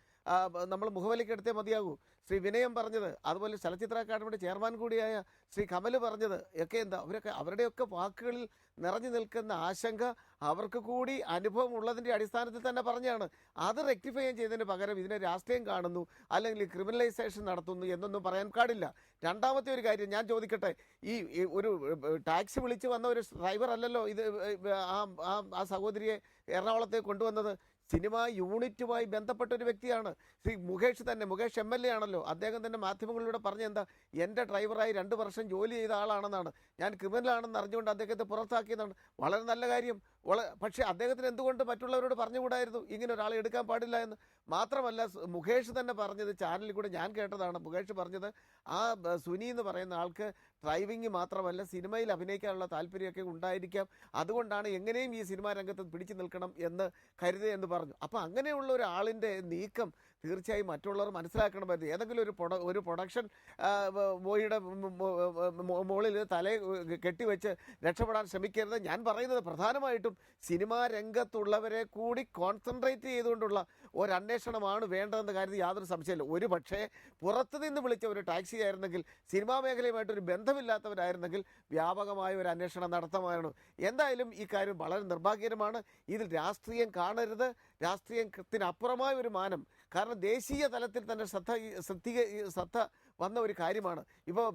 നമ്മൾ മുഖവിലക്കെടുത്തേ മതിയാകൂ, ശ്രീ വിനയം പറഞ്ഞത്, അതുപോലെ ചലച്ചിത്ര അക്കാദമിയുടെ ചെയർമാൻ കൂടിയായ ശ്രീ കമൽ പറഞ്ഞത് ഒക്കെ എന്താ, അവരുടെയൊക്കെ വാക്കുകളിൽ നിറഞ്ഞു നിൽക്കുന്ന ആശങ്ക അവർക്ക് കൂടി അനുഭവം ഉള്ളതിൻ്റെ അടിസ്ഥാനത്തിൽ തന്നെ പറഞ്ഞാണ്. അത് റെക്ടിഫൈ ചെയ്തതിന് പകരം ഇതിനെ രാഷ്ട്രീയം കാണുന്നു അല്ലെങ്കിൽ ക്രിമിനലൈസേഷൻ നടത്തുന്നു എന്നൊന്നും പറയാൻ പാടില്ല. രണ്ടാമത്തെ ഒരു കാര്യം ഞാൻ ചോദിക്കട്ടെ, ഈ ഒരു ടാക്സി വിളിച്ച് വന്ന ഒരു ഡ്രൈവർ അല്ലല്ലോ ഇത് ആ സഹോദരിയെ എറണാകുളത്തേക്ക് കൊണ്ടുവന്നത്. സിനിമാ യൂണിറ്റുമായി ബന്ധപ്പെട്ട ഒരു വ്യക്തിയാണ്. ശ്രീ മുകേഷ് MLA ആണല്ലോ. അദ്ദേഹം തന്നെ മാധ്യമങ്ങളിലൂടെ പറഞ്ഞ എന്താ, എൻ്റെ ഡ്രൈവറായി 2 വർഷം ജോലി ചെയ്ത ആളാണെന്നാണ്, ഞാൻ ക്രിമിനലാണെന്ന് അറിഞ്ഞുകൊണ്ട് അദ്ദേഹത്തെ പുറത്താക്കിയതാണ്. വളരെ നല്ല കാര്യം. പക്ഷേ അദ്ദേഹത്തിന് എന്തുകൊണ്ട് മറ്റുള്ളവരോട് പറഞ്ഞുകൂടായിരുന്നു ഇങ്ങനെ ഒരാളെ എടുക്കാൻ പാടില്ല എന്ന്? മാത്രമല്ല, മുകേഷ് തന്നെ പറഞ്ഞത് ചാനലിൽ കൂടെ ഞാൻ കേട്ടതാണ്. മുകേഷ് പറഞ്ഞത് ആ സുനി എന്ന് പറയുന്ന ആൾക്ക് ഡ്രൈവിംഗ് മാത്രമല്ല സിനിമയിൽ അഭിനയിക്കാനുള്ള താല്പര്യമൊക്കെ ഉണ്ടായിരിക്കാം, അതുകൊണ്ടാണ് എങ്ങനെയും ഈ സിനിമാ രംഗത്ത് പിടിച്ചു നിൽക്കണം എന്ന് കരുതിയെന്ന് പറഞ്ഞു. അപ്പോൾ അങ്ങനെയുള്ള ഒരാളിൻ്റെ നീക്കം തീർച്ചയായും മറ്റുള്ളവർ മനസ്സിലാക്കണമായിരുന്നു. ഏതെങ്കിലും ഒരു പ്രൊഡക്ഷൻ ബോയിയുടെ മുകളിൽ തല കെട്ടിവെച്ച് രക്ഷപ്പെടാൻ ശ്രമിക്കരുത്. ഞാൻ പറയുന്നത് പ്രധാനമായിട്ടും സിനിമാ രംഗത്തുള്ളവരെ കൂടി കോൺസെൻട്രേറ്റ് ചെയ്തുകൊണ്ടുള്ള ഒരു അന്വേഷണമാണ് വേണ്ടതെന്ന കാര്യത്തിൽ യാതൊരു സംശയമില്ല. ഒരു പക്ഷേ പുറത്തു നിന്ന് വിളിച്ച ഒരു ടാക്സി ആയിരുന്നെങ്കിൽ, സിനിമാ മേഖലയുമായിട്ടൊരു ബന്ധമില്ലാത്തവരായിരുന്നെങ്കിൽ വ്യാപകമായ ഒരു അന്വേഷണം നടത്താമായിരുന്നു. എന്തായാലും ഈ കാര്യം വളരെ നിർഭാഗ്യകരമാണ്. ഇതിൽ രാഷ്ട്രീയം കാണരുത്. രാഷ്ട്രീയത്തിനപ്പുറമായ ഒരു മാനം, കാരണം ദേശീയ തലത്തിൽ തന്നെ ശ്രദ്ധ വന്ന ഒരു കാര്യമാണ്. ഇപ്പോൾ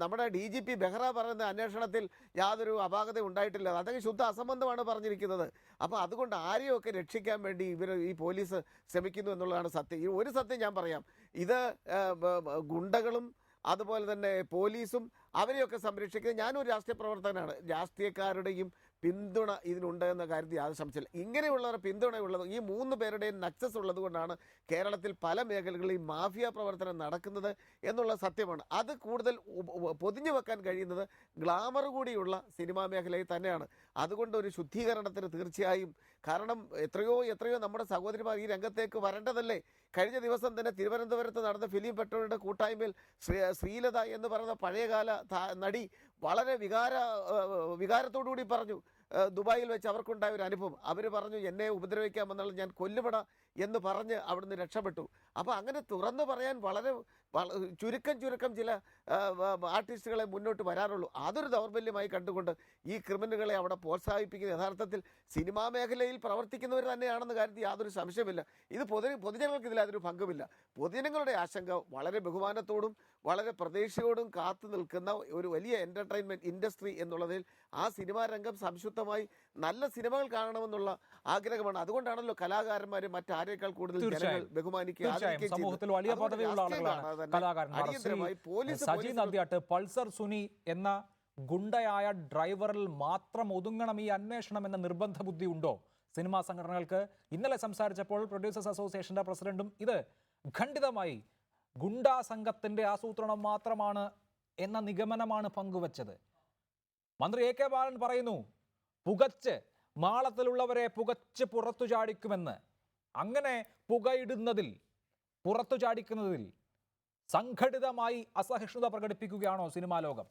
നമ്മുടെ DGP ബെഹ്റ പറയുന്ന അന്വേഷണത്തിൽ യാതൊരു അപാകത ഉണ്ടായിട്ടില്ല, അതൊക്കെ ശുദ്ധ അസംബന്ധമാണ് പറഞ്ഞിരിക്കുന്നത്. അപ്പോൾ അതുകൊണ്ട് ആരെയൊക്കെ രക്ഷിക്കാൻ വേണ്ടി ഈ പോലീസ് ശ്രമിക്കുന്നു എന്നുള്ളതാണ് സത്യം. ഈ ഒരു സത്യം ഞാൻ പറയാം, ഇത് ഗുണ്ടകളും അതുപോലെ തന്നെ പോലീസും അവരെയൊക്കെ സംരക്ഷിക്കുന്നത്, ഞാനൊരു രാഷ്ട്രീയ പ്രവർത്തകനാണ്, രാഷ്ട്രീയക്കാരുടെയും പിന്തുണ ഇതിനുണ്ട് എന്ന കാര്യത്തിൽ യാതൊരു സംശയമില്ല. ഇങ്ങനെയുള്ളവരുടെ പിന്തുണയുള്ളത്, ഈ 3 പേരുടെയും നക്സസ് ഉള്ളത് കൊണ്ടാണ് കേരളത്തിൽ പല മേഖലകളിൽ മാഫിയ പ്രവർത്തനം നടക്കുന്നത് എന്നുള്ള സത്യമാണ്. അത് കൂടുതൽ പൊതിഞ്ഞു വെക്കാൻ കഴിയുന്നത് ഗ്ലാമർ കൂടിയുള്ള സിനിമാ മേഖലയിൽ തന്നെയാണ്. അതുകൊണ്ട് ഒരു ശുദ്ധീകരണത്തിന് തീർച്ചയായും, കാരണം എത്രയോ നമ്മുടെ സഹോദരിമാർ ഈ രംഗത്തേക്ക് വരേണ്ടതല്ലേ. കഴിഞ്ഞ ദിവസം തന്നെ തിരുവനന്തപുരത്ത് നടന്ന ഫിലിം പെട്രോളിൻ്റെ കൂട്ടായ്മയിൽ ശ്രീലത എന്ന് പറയുന്ന പഴയകാല നടി വളരെ വികാരത്തോടു കൂടി പറഞ്ഞു, ദുബായിൽ വെച്ച് അവർക്കുണ്ടായ ഒരു അനുഭവം. അവർ പറഞ്ഞു, എന്നെ ഉപദ്രവിക്കാമെന്നുള്ള, ഞാൻ കൊല്ലുപെട എന്ന് പറഞ്ഞ് അവിടുന്ന് രക്ഷപ്പെട്ടു. അപ്പോൾ അങ്ങനെ തുറന്നു പറയാൻ വളരെ ചുരുക്കം ചില ആർട്ടിസ്റ്റുകളെ മുന്നോട്ട് വരാറുള്ളൂ. അതൊരു ദൗർബല്യമായി കണ്ടുകൊണ്ട് ഈ ക്രിമിനലുകളെ അവിടെ പ്രോത്സാഹിപ്പിക്കുന്ന യഥാർത്ഥത്തിൽ സിനിമാ മേഖലയിൽ പ്രവർത്തിക്കുന്നവർ തന്നെയാണെന്ന് കാര്യത്തിൽ യാതൊരു സംശയമില്ല. ഇത് പൊതുജനങ്ങൾക്ക് ഇതിലതൊരു പങ്കുമില്ല. പൊതുജനങ്ങളുടെ ആശങ്ക വളരെ ബഹുമാനത്തോടും വളരെ പ്രതീക്ഷയോടും കാത്തു നിൽക്കുന്ന ഒരു വലിയ എൻ്റർടൈൻമെൻറ്റ് ഇൻഡസ്ട്രി എന്നുള്ളതിൽ ആ സിനിമാ രംഗം സംശുദ്ധമായി നല്ല സിനിമകൾ കാണണമെന്നുള്ള ആഗ്രഹമാണ്. അതുകൊണ്ടാണല്ലോ കലാകാരന്മാരെ മറ്റാരേക്കാൾ കൂടുതൽ ജനങ്ങൾ ബഹുമാനിക്കുക. സമൂഹത്തിൽ വലിയ പദവിയുള്ള ആളുകളാണ് കലാകാരന്മാർ. സജി നദ്യാട്ട്, പൾസർ സുനി എന്ന ഗുണ്ടയായ ഡ്രൈവറിൽ മാത്രം ഒതുങ്ങണം ഈ അന്വേഷണം എന്ന നിർബന്ധ ബുദ്ധി ഉണ്ടോ സിനിമാ സംഘടനകൾക്ക്? ഇന്നലെ സംസാരിച്ചപ്പോൾ പ്രൊഡ്യൂസേഴ്സ് അസോസിയേഷന്റെ പ്രസിഡന്റും ഇത് ഖണ്ഡിതമായി ഗുണ്ടാ സംഘത്തിന്റെ ആസൂത്രണം മാത്രമാണ് എന്ന നിഗമനമാണ് പങ്കുവച്ചത്. മന്ത്രി AK ബാലൻ പറയുന്നു, പുകച്ച് മാളത്തിലുള്ളവരെ പുകച്ച് പുറത്തു ചാടിക്കുമെന്ന്. അങ്ങനെ പുകയിടുന്നതിൽ, പുറത്തു ചാടിക്കുന്നതിൽ സംഘടിതമായി അസഹിഷ്ണുത പ്രകടിപ്പിക്കുകയാണോ സിനിമാ ലോകം?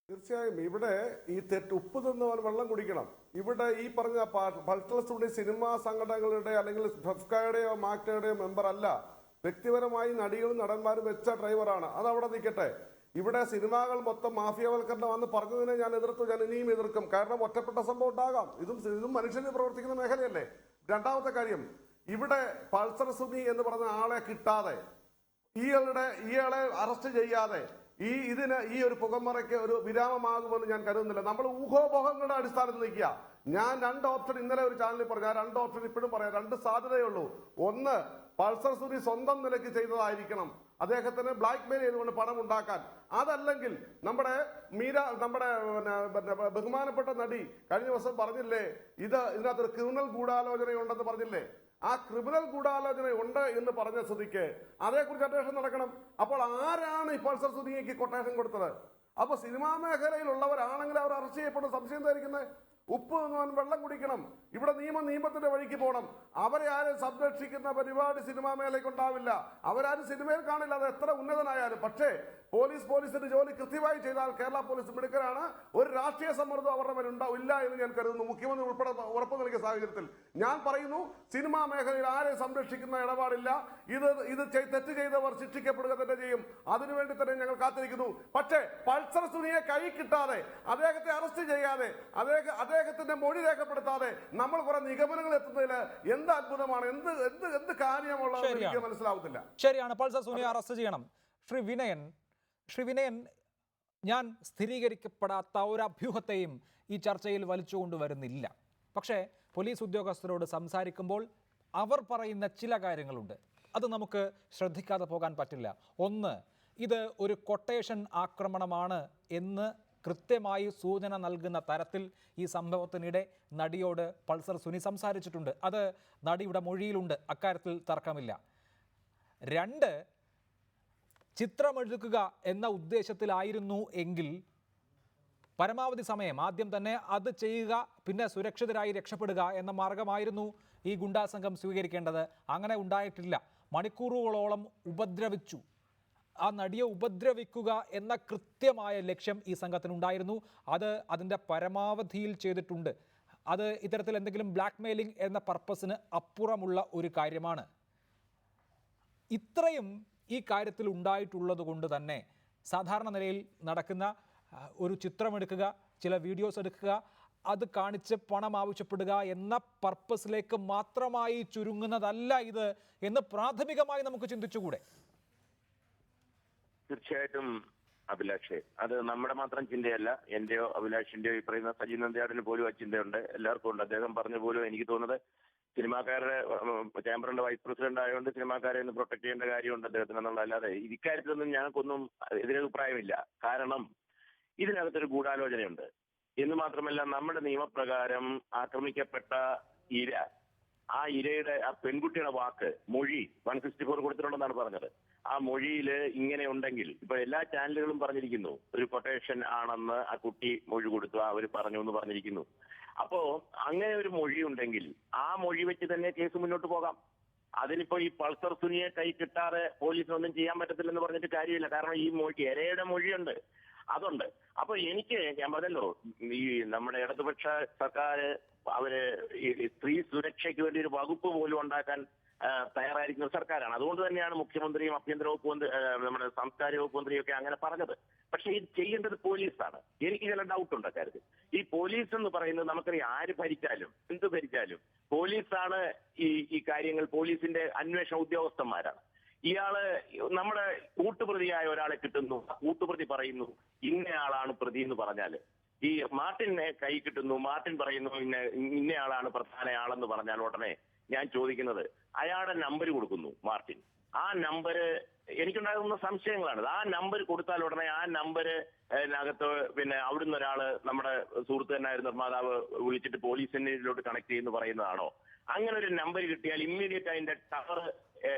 തീർച്ചയായും ഇവിടെ ഈ ഉപ്പ് തിന്നവൻ വെള്ളം കുടിക്കണം. ഇവിടെ ഈ പറഞ്ഞ പൾസർ സിനിമാ സംഘടനകളുടെ അല്ലെങ്കിൽ ഫെഫ്കയുടെയോ മാക്ടയുടെയോ മെമ്പർ അല്ല, വ്യക്തിപരമായി നടികളും നടന്മാരും വെച്ച ഡ്രൈവറാണ്. അതവിടെ നിൽക്കട്ടെ. ഇവിടെ സിനിമകൾ മൊത്തം മാഫിയവൽക്കരണമാണെന്ന് പറഞ്ഞതിനെ ഞാൻ എതിർത്തു, ഞാൻ ഇനിയും എതിർക്കും. കാരണം ഒറ്റപ്പെട്ട സംഭവം ഉണ്ടാകാം, ഇതും മനുഷ്യന് പ്രവർത്തിക്കുന്ന മേഖലയല്ലേ. രണ്ടാമത്തെ കാര്യം, ഇവിടെ പൾസർ സുനി എന്ന് പറഞ്ഞ ആളെ കിട്ടാതെ, ഇയാളെ അറസ്റ്റ് ചെയ്യാതെ ഇതിന് ഈ ഒരു പുകമറയ്ക്ക് ഒരു വിരാമമാകുമെന്ന് ഞാൻ കരുതുന്നില്ല. നമ്മൾ ഊഹോപോഹങ്ങളുടെ അടിസ്ഥാനത്തിൽ നിൽക്കുക. ഞാൻ 2 ഓപ്ഷൻ ഇന്നലെ ഒരു ചാനലിൽ പറഞ്ഞു, ആ 2 ഓപ്ഷൻ ഇപ്പോഴും പറയാം. 2 സാധ്യതയേ ഉള്ളൂ. ഒന്ന്, പൾസർ സുനി സ്വന്തം നിലയ്ക്ക് ചെയ്തതായിരിക്കണം, അദ്ദേഹത്തിന് ബ്ലാക്ക് മെയിൽ ചെയ്തുകൊണ്ട് പണം ഉണ്ടാക്കാൻ. അതല്ലെങ്കിൽ നമ്മുടെ ബഹുമാനപ്പെട്ട നടി കഴിഞ്ഞ ദിവസം പറഞ്ഞില്ലേ, ഇതിനകത്തൊരു ക്രിമിനൽ ഗൂഢാലോചനയുണ്ടെന്ന് പറഞ്ഞില്ലേ. ആ ക്രിമിനൽ ഗൂഢാലോചന ഉണ്ട് എന്ന് പറഞ്ഞ സ്ഥിതിക്ക് അതേക്കുറിച്ച് അന്വേഷണം നടക്കണം. അപ്പോൾ ആരാണ് ഈ പൾസർ സുനിക്ക് കൊട്ടേഷൻ കൊടുത്തത്? അപ്പൊ സിനിമാ മേഖലയിലുള്ളവരാണെങ്കിൽ അവർ അറസ്റ്റ് ചെയ്യപ്പെടുന്ന സംശയം ധരിക്കുന്നത്. ഉപ്പ് വെള്ളം കുടിക്കണം. ഇവിടെ നിയമത്തിന്റെ വഴിക്ക് പോകണം. അവരെ ആരും സംരക്ഷിക്കുന്ന പരിപാടി സിനിമാ മേഖലയ്ക്ക് ഉണ്ടാവില്ല. അവരാരും സിനിമയിൽ കാണില്ല, അത് എത്ര ഉന്നതനായാലും. പക്ഷേ പോലീസിന്റെ ജോലി കൃത്യമായി ചെയ്താൽ കേരള പോലീസ് മിടുക്കരാണ്. ഒരു രാഷ്ട്രീയ സമ്മർദ്ദം അവരുടെ മേൽ ഇല്ല എന്ന് ഞാൻ കരുതുന്നു. മുഖ്യമന്ത്രി ഉൾപ്പെടെ ഉറപ്പ് നൽകിയ സാഹചര്യത്തിൽ ഞാൻ പറയുന്നു, സിനിമാ മേഖലയിൽ ആരെയും സംരക്ഷിക്കുന്ന ഇടപാടില്ല. ഇത് തെറ്റ് ചെയ്തവർ ശിക്ഷിക്കപ്പെടുക തന്നെ ചെയ്യും. അതിനുവേണ്ടി തന്നെ ഞങ്ങൾ കാത്തിരിക്കുന്നു. പക്ഷേ പൾസർ സുനിയെ കൈ കിട്ടാതെ, അദ്ദേഹത്തെ അറസ്റ്റ് ചെയ്യാതെ, അദ്ദേഹത്തിന്റെ മൊഴി രേഖപ്പെടുത്താതെ നമ്മൾ കുറെ നിഗമനങ്ങൾ എത്തുന്നതിൽ എന്ത് അത്ഭുതമാണ്, എന്ത് കാര്യമുള്ളത് എനിക്ക് മനസ്സിലാവുന്നില്ല. ശരിയാണ്, പൾസർ സുനിയെ അറസ്റ്റ് ചെയ്യണം. ശ്രീ വിനയൻ, ഞാൻ സ്ഥിരീകരിക്കപ്പെടാത്ത ഒരു അഭ്യൂഹത്തെയും ഈ ചർച്ചയിൽ വലിച്ചുകൊണ്ടുവരുന്നില്ല. പക്ഷേ പോലീസ് ഉദ്യോഗസ്ഥരോട് സംസാരിക്കുമ്പോൾ അവർ പറയുന്ന ചില കാര്യങ്ങളുണ്ട്, അത് നമുക്ക് ശ്രദ്ധിക്കാതെ പോകാൻ പറ്റില്ല. ഒന്ന്, ഇത് ഒരു കൊട്ടേഷൻ ആക്രമണമാണ് എന്ന് കൃത്യമായി സൂചന നൽകുന്ന തരത്തിൽ ഈ സംഭവത്തിനിടെ നടിയോട് പൾസർ സുനി സംസാരിച്ചിട്ടുണ്ട്. അത് നടിയുടെ മൊഴിയിലുണ്ട്, അക്കാര്യത്തിൽ തർക്കമില്ല. 2, ചിത്രമെടുക്കുക എന്ന ഉദ്ദേശത്തിലായിരുന്നു എങ്കിൽ പരമാവധി സമയം ആദ്യം തന്നെ അത് ചെയ്യുക, പിന്നെ സുരക്ഷിതരായി രക്ഷപ്പെടുക എന്ന മാർഗമായിരുന്നു ഈ ഗുണ്ടാസംഘം സ്വീകരിക്കേണ്ടത്. അങ്ങനെ ഉണ്ടായിട്ടില്ല. മണിക്കൂറുകളോളം ഉപദ്രവിച്ചു. ആ നടിയെ ഉപദ്രവിക്കുക എന്ന കൃത്യമായ ലക്ഷ്യം ഈ സംഘത്തിനുണ്ടായിരുന്നു. അത് അതിൻ്റെ പരമാവധിയിൽ ചെയ്തിട്ടുണ്ട്. അത് ഇത്തരത്തിൽ എന്തെങ്കിലും ബ്ലാക്ക് മെയിലിംഗ് എന്ന പർപ്പസിന് അപ്പുറമുള്ള ഒരു കാര്യമാണ്. ഇത്രയും ഈ കാര്യത്തിൽ ഉണ്ടായിട്ടുള്ളത് കൊണ്ട് തന്നെ സാധാരണ നിലയിൽ നടക്കുന്ന ഒരു ചിത്രമെടുക്കുക, ചില വീഡിയോസ് എടുക്കുക, അത് കാണിച്ച് പണം ആവശ്യപ്പെടുക എന്ന പർപ്പസിലേക്ക് മാത്രമായി ചുരുങ്ങുന്നതല്ല ഇത് എന്ന് പ്രാഥമികമായി നമുക്ക് ചിന്തിച്ചുകൂടെ? തീർച്ചയായിട്ടും അഭിലാഷേ, അത് നമ്മുടെ മാത്രം ചിന്തയല്ല, എന്റെയോ അഭിലാഷിന്റെയോ ഈ പറയുന്ന സജി നന്ദിയാടിന് പോലും ആ ചിന്തയുണ്ട്, എല്ലാവർക്കും ഉണ്ട്. അദ്ദേഹം പറഞ്ഞ പോലും എനിക്ക് തോന്നുന്നത് സിനിമാക്കാരുടെ ചേംബറിന്റെ വൈസ് പ്രസിഡന്റ് ആയതുകൊണ്ട് സിനിമാക്കാരെ ഒന്ന് പ്രൊട്ടക്ട് ചെയ്യേണ്ട കാര്യമുണ്ട് അദ്ദേഹത്തിന് എന്നുള്ളതല്ലാതെ ഇക്കാര്യത്തിലൊന്നും ഞങ്ങൾക്കൊന്നും എതിരഭിപ്രായമില്ല. കാരണം ഇതിനകത്തൊരു ഗൂഢാലോചനയുണ്ട് എന്ന് മാത്രമല്ല, നമ്മുടെ നിയമപ്രകാരം ആക്രമിക്കപ്പെട്ട ഇര, ആ ഇരയുടെ ആ പെൺകുട്ടിയുടെ വാക്ക്, മൊഴി 164 കൊടുത്തിട്ടുണ്ടെന്നാണ് പറഞ്ഞത്. ആ മൊഴിയിൽ ഇങ്ങനെ ഉണ്ടെങ്കിൽ, ഇപ്പൊ എല്ലാ ചാനലുകളും പറഞ്ഞിരിക്കുന്നു ഒരു കൊട്ടേഷൻ ആണെന്ന് ആ കുട്ടി മൊഴി കൊടുത്തു, അവർ പറഞ്ഞു എന്ന് പറഞ്ഞിരിക്കുന്നു. അപ്പോ അങ്ങനെ ഒരു മൊഴി ഉണ്ടെങ്കിൽ ആ മൊഴി വെച്ച് തന്നെ കേസ് മുന്നോട്ട് പോകാം. അതിനിപ്പോ ഈ പൾസർ സുനിയെ കൈ കിട്ടാതെ പോലീസിനൊന്നും ചെയ്യാൻ പറ്റത്തില്ലെന്ന് പറഞ്ഞിട്ട് കാര്യമില്ല. കാരണം ഈ മൊഴി, ഇരയുടെ മൊഴിയുണ്ട്, അതുണ്ട്. അപ്പൊ ഞാൻ പറഞ്ഞല്ലോ, ഈ നമ്മുടെ ഇടതുപക്ഷ സർക്കാർ അവര് ഈ സ്ത്രീ സുരക്ഷയ്ക്ക് വേണ്ടി ഒരു വകുപ്പ് പോലും ഉണ്ടാക്കാൻ തയ്യാറായിരിക്കുന്ന സർക്കാരാണ്. അതുകൊണ്ട് തന്നെയാണ് മുഖ്യമന്ത്രിയും ആഭ്യന്തര വകുപ്പ് മന്ത്രി, നമ്മുടെ സാംസ്കാരിക വകുപ്പ് മന്ത്രിയും ഒക്കെ അങ്ങനെ പറഞ്ഞത്. പക്ഷെ ഇത് ചെയ്യേണ്ടത് പോലീസാണ്. എനിക്ക് ചില ഡൗട്ട് ഉണ്ട് അക്കാര്യത്തിൽ. ഈ പോലീസ് എന്ന് പറയുന്നത് നമുക്കറിയാം, ആര് ഭരിച്ചാലും എന്ത് ഭരിച്ചാലും പോലീസാണ് ഈ കാര്യങ്ങൾ, പോലീസിന്റെ അന്വേഷണ ഉദ്യോഗസ്ഥന്മാരാണ്. ഇയാള് നമ്മുടെ കൂട്ടുപ്രതിയായ ഒരാളെ കിട്ടുന്നു, കൂട്ടുപ്രതി പറയുന്നു ഇന്നയാളാണ് പ്രതി എന്ന് പറഞ്ഞാല്, ഈ മാർട്ടിനെ കൈ കിട്ടുന്നു, മാർട്ടിൻ പറയുന്നു ഇന്നയാളാണ് പ്രധാന ആളെന്ന് പറഞ്ഞാൽ ഉടനെ ഞാൻ ചോദിക്കുന്നത്, അയാളുടെ നമ്പർ കൊടുക്കുന്നു മാർട്ടിൻ. ആ നമ്പർ എനിക്കുണ്ടാകുന്ന സംശയങ്ങളാണ്. ആ നമ്പർ കൊടുത്താൽ ഉടനെ ആ നമ്പറിനകത്ത് പിന്നെ അവിടുന്ന് ഒരാള്, നമ്മുടെ സുഹൃത്ത് തന്നെയായിരുന്നു നിർമ്മാതാവ്, വിളിച്ചിട്ട് പോലീസിനോട്ട് കണക്ട് ചെയ്യുന്നു പറയുന്നതാണോ? അങ്ങനെ ഒരു നമ്പർ കിട്ടിയാൽ ഇമ്മീഡിയറ്റ് അതിന്റെ ടവർ,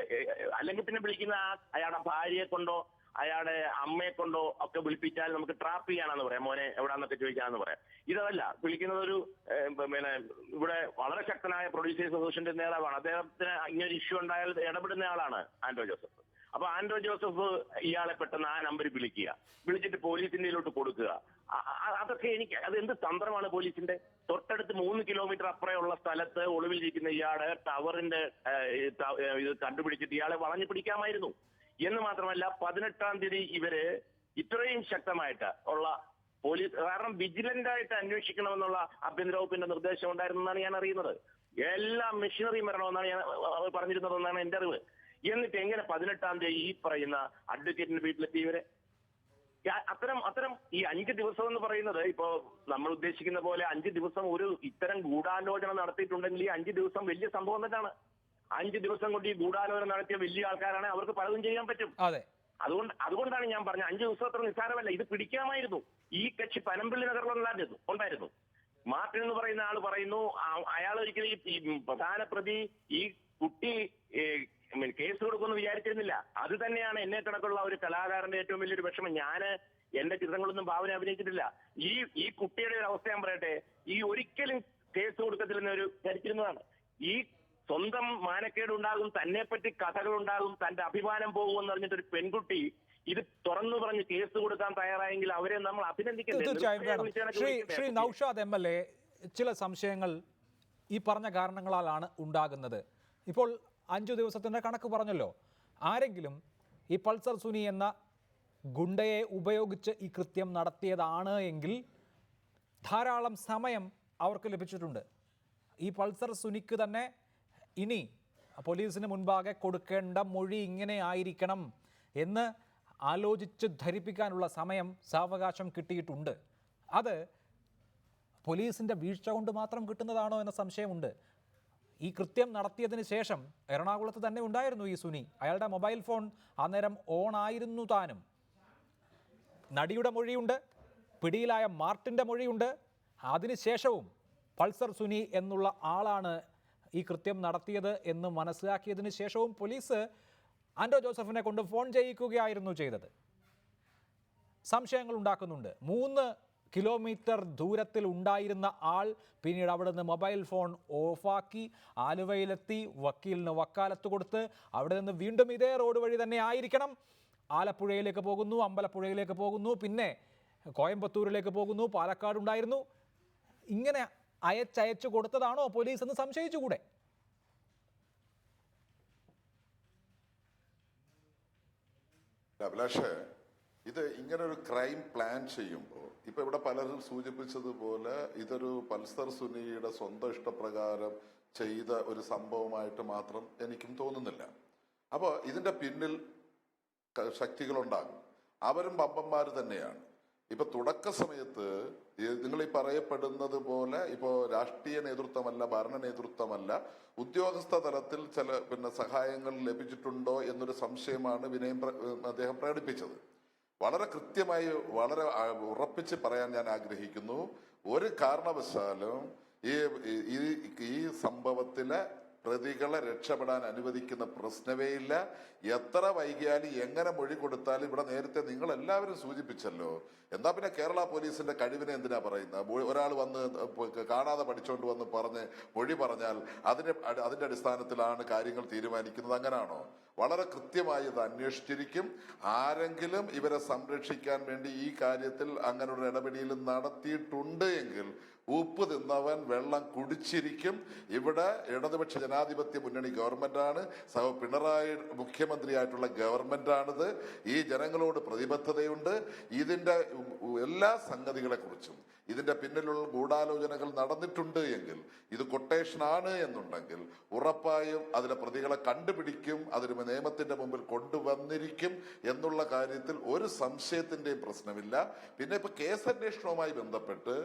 അല്ലെങ്കിൽ പിന്നെ വിളിക്കുന്ന അയാളുടെ ഭാര്യയെ കൊണ്ടോ അയാളുടെ അമ്മയെ കൊണ്ടോ ഒക്കെ വിളിപ്പിച്ചാൽ നമുക്ക് ട്രാപ്പ് ചെയ്യാനാന്ന് പറയാം, മോനെ എവിടാന്നൊക്കെ ചോദിക്കാന്ന് പറയാം. ഇതല്ല, വിളിക്കുന്നത് ഒരു പിന്നെ ഇവിടെ വളരെ ശക്തനായ പ്രൊഡ്യൂസേഴ്സ് അസോസിയേഷന്റെ നേതാവാണ്. അദ്ദേഹത്തിന് ഇങ്ങനെ ഇഷ്യൂ ഉണ്ടായാൽ ഇടപെടുന്ന ആളാണ് ആന്റോ ജോസഫ്. അപ്പൊ ആന്റോ ജോസഫ് ഇയാളെ പെട്ടെന്ന് ആ നമ്പർ വിളിച്ചിട്ട് പോലീസിന്റെ കൊടുക്കുക. അതൊക്കെ അത് എന്ത് തന്ത്രമാണ് പോലീസിന്റെ? തൊട്ടടുത്ത് 3 കിലോമീറ്റർ അപ്പുറമുള്ള സ്ഥലത്ത് ഒളിവിലിരിക്കുന്ന ഇയാളെ ടവറിന്റെ ഇത് കണ്ടുപിടിച്ചിട്ട് ഇയാളെ വളഞ്ഞു പിടിക്കാമായിരുന്നു. എന്ന് മാത്രമല്ല 18-ാം തീയതി ഇവര് ഇത്രയും ശക്തമായിട്ട് ഉള്ള പോലീസ്, കാരണം വിജിലന്റ് ആയിട്ട് അന്വേഷിക്കണമെന്നുള്ള ആഭ്യന്തര വകുപ്പിന്റെ നിർദ്ദേശം ഉണ്ടായിരുന്നെന്നാണ് ഞാൻ അറിയുന്നത്. എല്ലാം മെഷീനറി വരണമെന്നാണ് ഞാൻ പറഞ്ഞിരുന്നതെന്നാണ് എന്റെ അറിവ്. എന്നിട്ട് എങ്ങനെ 18-ാം തീയതി ഈ പറയുന്ന അഡ്വക്കേറ്റിന്റെ വീട്ടിലെത്തി ഇവരെ? അത്തരം ഈ 5 ദിവസം എന്ന് പറയുന്നത് ഇപ്പോ നമ്മൾ ഉദ്ദേശിക്കുന്ന പോലെ 5 ദിവസം ഒരു ഇത്തരം ഗൂഢാലോചന നടത്തിയിട്ടുണ്ടെങ്കിൽ ഈ 5 ദിവസം വലിയ സംഭവം തന്നെയാണ്. 5 ദിവസം കൊണ്ട് ഈ ഗൂഢാലോചന നടത്തിയ വലിയ ആൾക്കാരാണ്, അവർക്ക് പലതും ചെയ്യാൻ പറ്റും. അതെ, അതുകൊണ്ടാണ് ഞാൻ പറഞ്ഞത് 5 ദിവസം അത്ര നിസ്സാരമല്ല. ഇത് പിടിക്കാമായിരുന്നു. ഈ കക്ഷി പനമ്പള്ളി ഉണ്ടായിരുന്നു. മാർട്ടിൻ എന്ന് പറയുന്ന ആൾ പറയുന്നു അയാൾ ഒരിക്കലും ഈ പ്രധാന പ്രതി ഈ കുട്ടി കേസ് കൊടുക്കുമെന്ന് വിചാരിച്ചിരുന്നില്ല. അത് തന്നെയാണ് എന്നെ കണക്കുള്ള ഒരു കലാകാരന്റെ ഏറ്റവും വലിയൊരു വിഷമം. ഞാന് എന്റെ ചിത്രങ്ങളൊന്നും ഭാവന അഭിനയിച്ചിട്ടില്ല. ഈ കുട്ടിയുടെ ഒരു അവസ്ഥ ഞാൻ പറയട്ടെ, ഈ ഒരിക്കലും കേസ് കൊടുക്കത്തില്ലെന്നൊരു ധരിച്ചിരുന്നതാണ്. ഈ സ്വന്തം മാനക്കേട് ഉണ്ടാകും, തന്നെ പറ്റി കഥകൾ ഉണ്ടാകും, തന്റെ അഭിമാനം പോകുമെന്ന് പറഞ്ഞിട്ടൊരു പെൺകുട്ടി ഇത് തുറന്നു പറഞ്ഞ് കേസ് കൊടുക്കാൻ തയ്യാറായെങ്കിൽ അവരെ നമ്മൾ തീർച്ചയായും വേണം. ശ്രീ നൌഷാദ് MLA, ചില സംശയങ്ങൾ ഈ പറഞ്ഞ കാരണങ്ങളാലാണ് ഉണ്ടാകുന്നത്. ഇപ്പോൾ 5 ദിവസത്തിൻ്റെ കണക്ക് പറഞ്ഞല്ലോ. ആരെങ്കിലും ഈ പൾസർ സുനി എന്ന ഗുണ്ടയെ ഉപയോഗിച്ച് ഈ കൃത്യം നടത്തിയതാണ് എങ്കിൽ ധാരാളം സമയം അവർക്ക് ലഭിച്ചിട്ടുണ്ട്. ഈ പൾസർ സുനിക്ക് തന്നെ ഇനി പോലീസിന് മുൻപാകെ കൊടുക്കേണ്ട മൊഴി ഇങ്ങനെ ആയിരിക്കണം എന്ന് ആലോചിച്ച് ധരിപ്പിക്കാനുള്ള സമയം സാവകാശം കിട്ടിയിട്ടുണ്ട്. അത് പോലീസിൻ്റെ വീഴ്ച കൊണ്ട് മാത്രം കിട്ടുന്നതാണോ എന്ന സംശയമുണ്ട്. ഈ കൃത്യം നടത്തിയതിന് ശേഷം എറണാകുളത്ത് തന്നെ ഉണ്ടായിരുന്നു ഈ സുനി. അയാളുടെ മൊബൈൽ ഫോൺ അന്നേരം ഓൺ ആയിരുന്നു താനും. നടിയുടെ മൊഴിയുണ്ട്, പിടിയിലായ മാർട്ടിൻ്റെ മൊഴിയുണ്ട്. അതിനുശേഷവും പൾസർ സുനി എന്നുള്ള ആളാണ് ഈ കൃത്യം നടത്തിയത് എന്ന് മനസ്സിലാക്കിയതിന് ശേഷവും പോലീസ് ആൻഡോ ജോസഫിനെ കൊണ്ട് ഫോൺ ചെയ്യിക്കുകയായിരുന്നു ചെയ്തത്. സംശയങ്ങൾ ഉണ്ടാക്കുന്നുണ്ട്. 3 കിലോമീറ്റർ ദൂരത്തിൽ ഉണ്ടായിരുന്ന ആൾ പിന്നീട് അവിടെ നിന്ന് മൊബൈൽ ഫോൺ ഓഫാക്കി ആലുവയിലെത്തി, വക്കീലിന് വക്കാലത്ത് കൊടുത്ത് അവിടെ നിന്ന് വീണ്ടും ഇതേ റോഡ് വഴി തന്നെ ആയിരിക്കണം ആലപ്പുഴയിലേക്ക് പോകുന്നു, അമ്പലപ്പുഴയിലേക്ക് പോകുന്നു, പിന്നെ കോയമ്പത്തൂരിലേക്ക് പോകുന്നു, പാലക്കാട് ഉണ്ടായിരുന്നു. ഇങ്ങനെ അയച്ചയച്ചു കൊടുത്തതാണോ പോലീസ് എന്ന് സംശയിച്ചുകൂടെ? അഭിലാഷ്, ഇത് ഇങ്ങനൊരു ക്രൈം പ്ലാൻ ചെയ്യുമ്പോൾ ഇപ്പൊ ഇവിടെ പലരും സൂചിപ്പിച്ചതുപോലെ ഇതൊരു പൾസർ സുനിയുടെ സ്വന്തം ഇഷ്ടപ്രകാരം ചെയ്ത ഒരു സംഭവമായിട്ട് മാത്രം എനിക്കും തോന്നുന്നില്ല. അപ്പോൾ ഇതിന്റെ പിന്നിൽ ശക്തികളുണ്ടാകും. അവരും പമ്പന്മാർ തന്നെയാണ്. ഇപ്പൊ തുടക്ക സമയത്ത് നിങ്ങൾ ഈ പറയപ്പെടുന്നത് പോലെ ഇപ്പോ രാഷ്ട്രീയ നേതൃത്വമല്ല, ഭരണ നേതൃത്വമല്ല, ഉദ്യോഗസ്ഥ തലത്തിൽ ചില സഹായങ്ങൾ ലഭിച്ചിട്ടുണ്ടോ എന്നൊരു സംശയമാണ് അദ്ദേഹം പ്രകടിപ്പിച്ചത്. വളരെ കൃത്യമായി വളരെ ഉറപ്പിച്ച് പറയാൻ ഞാൻ ആഗ്രഹിക്കുന്നു. ഒരു കാരണവശാലും ഈ സംഭവത്തിലെ പ്രതികളെ രക്ഷപ്പെടാൻ അനുവദിക്കുന്ന പ്രശ്നമേ ഇല്ല. എത്ര വൈകിയാലും എങ്ങനെ മൊഴി കൊടുത്താലും ഇവിടെ നേരത്തെ നിങ്ങൾ എല്ലാവരും സൂചിപ്പിച്ചല്ലോ. എന്താ പിന്നെ കേരള പോലീസിന്റെ കഴിവിനെ എന്തിനാ പറയുന്നത്? ഒരാൾ വന്ന് കാണാതെ പഠിച്ചുകൊണ്ട് വന്ന് പറഞ്ഞ് മൊഴി പറഞ്ഞാൽ അതിന്റെ അടിസ്ഥാനത്തിലാണ് കാര്യങ്ങൾ തീരുമാനിക്കുന്നത്. അങ്ങനാണോ? വളരെ കൃത്യമായി ഇത് അന്വേഷിച്ചിരിക്കും. ആരെങ്കിലും ഇവരെ സംരക്ഷിക്കാൻ വേണ്ടി ഈ കാര്യത്തിൽ അങ്ങനെ ഒരു ഇടപെടൽ നടത്തിയിട്ടുണ്ട് എങ്കിൽ ഉപ്പ് തിന്നവൻ വെള്ളം കുടിച്ചിരിക്കും. ഇവിടെ ഇടതുപക്ഷ ജനാധിപത്യ മുന്നണി ഗവൺമെന്റാണ്, പിണറായി മുഖ്യമന്ത്രിയായിട്ടുള്ള ഗവൺമെന്റാണിത്. ഈ ജനങ്ങളോട് പ്രതിബദ്ധതയുണ്ട്. ഇതിന്റെ എല്ലാ സംഗതികളെ കുറിച്ചും ഇതിന്റെ പിന്നിലുള്ള ഗൂഢാലോചനകൾ നടന്നിട്ടുണ്ട് എങ്കിൽ, ഇത് കൊട്ടേഷനാണ് എന്നുണ്ടെങ്കിൽ ഉറപ്പായും അതിലെ പ്രതികളെ കണ്ടുപിടിക്കും, അതിന് നിയമത്തിന്റെ മുമ്പിൽ കൊണ്ടുവന്നിരിക്കും എന്നുള്ള കാര്യത്തിൽ ഒരു സംശയത്തിന്റെയും പ്രശ്നമില്ല. പിന്നെ ഇപ്പൊ കേസന്വേഷണവുമായി ബന്ധപ്പെട്ട്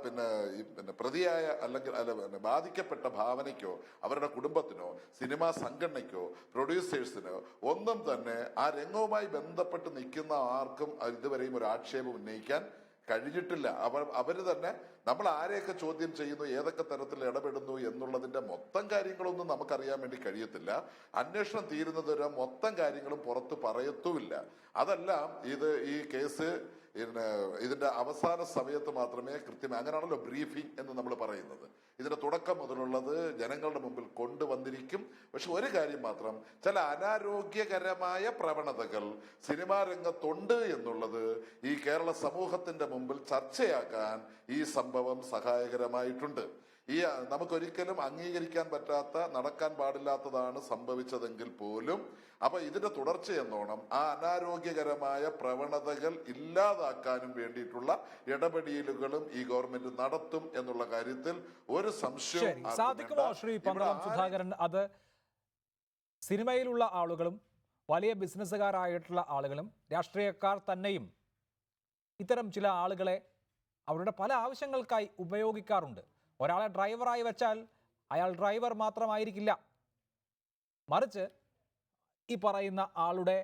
പിന്നെ പ്രതിയായ അല്ലെങ്കിൽ ബാധിക്കപ്പെട്ട ഭാവനയ്ക്കോ അവരുടെ കുടുംബത്തിനോ സിനിമാ സംഘടനയ്ക്കോ പ്രൊഡ്യൂസേഴ്സിനോ ഒന്നും തന്നെ ആ രംഗവുമായി ബന്ധപ്പെട്ട് നിൽക്കുന്ന ആർക്കും ഇതുവരെയും ഒരു ആക്ഷേപം ഉന്നയിക്കാൻ കഴിഞ്ഞിട്ടില്ല. അവര് തന്നെ നമ്മൾ ആരെയൊക്കെ ചോദ്യം ചെയ്യുന്നു, ഏതൊക്കെ തരത്തിൽ ഇടപെടുന്നു എന്നുള്ളതിന്റെ മൊത്തം കാര്യങ്ങളൊന്നും നമുക്കറിയാൻ വേണ്ടി കഴിയത്തില്ല. അന്വേഷണം തീരുന്നത് വരെ മൊത്തം കാര്യങ്ങളും പുറത്ത് പറയത്തുമില്ല. അതെല്ലാം ഈ കേസ് ഇതിന്റെ അവസാന സമയത്ത് മാത്രമേ കൃത്യമായി, അങ്ങനെയാണല്ലോ ബ്രീഫിംഗ് എന്ന് നമ്മൾ പറയുന്നത്, ഇതിന്റെ തുടക്കം മുതലുള്ളത് ജനങ്ങളുടെ മുമ്പിൽ കൊണ്ടുവന്നിരിക്കും. പക്ഷെ ഒരു കാര്യം മാത്രം, ചില അനാരോഗ്യകരമായ പ്രവണതകൾ സിനിമാ രംഗത്തുണ്ട് എന്നുള്ളത് ഈ കേരള സമൂഹത്തിന്റെ മുമ്പിൽ ചർച്ചയാക്കാൻ ഈ സംഭവം സഹായകരമായിട്ടുണ്ട്. നമുക്കൊരിക്കലും അംഗീകരിക്കാൻ പറ്റാത്ത, നടക്കാൻ പാടില്ലാത്തതാണ് സംഭവിച്ചതെങ്കിൽ പോലും അപ്പൊ ഇതിന്റെ തുടർച്ചയെന്നോണം ആ അനാരോഗ്യകരമായ പ്രവണതകൾ ഇല്ലാതാക്കാനും വേണ്ടിയിട്ടുള്ള ഇടപെടലുകളും ഈ ഗവൺമെന്റ് നടത്തും എന്നുള്ള കാര്യത്തിൽ ഒരു സംശയവും സാധിക്കുമോ? ശ്രീ പന്തളം സുധാകരൻ, അത് സിനിമയിലുള്ള ആളുകളും വലിയ ബിസിനസ്സുകാരായിട്ടുള്ള ആളുകളും രാഷ്ട്രീയക്കാർ തന്നെയും ഇത്തരം ചില ആളുകളെ അവരുടെ പല ആവശ്യങ്ങൾക്കായി ഉപയോഗിക്കാറുണ്ട്. ഒരാളെ ഡ്രൈവറായി വെച്ചാൽ അയാൾ ഡ്രൈവർ മാത്രമായിരിക്കില്ല, മറിച്ച് ഈ പറയുന്ന ആളുടെ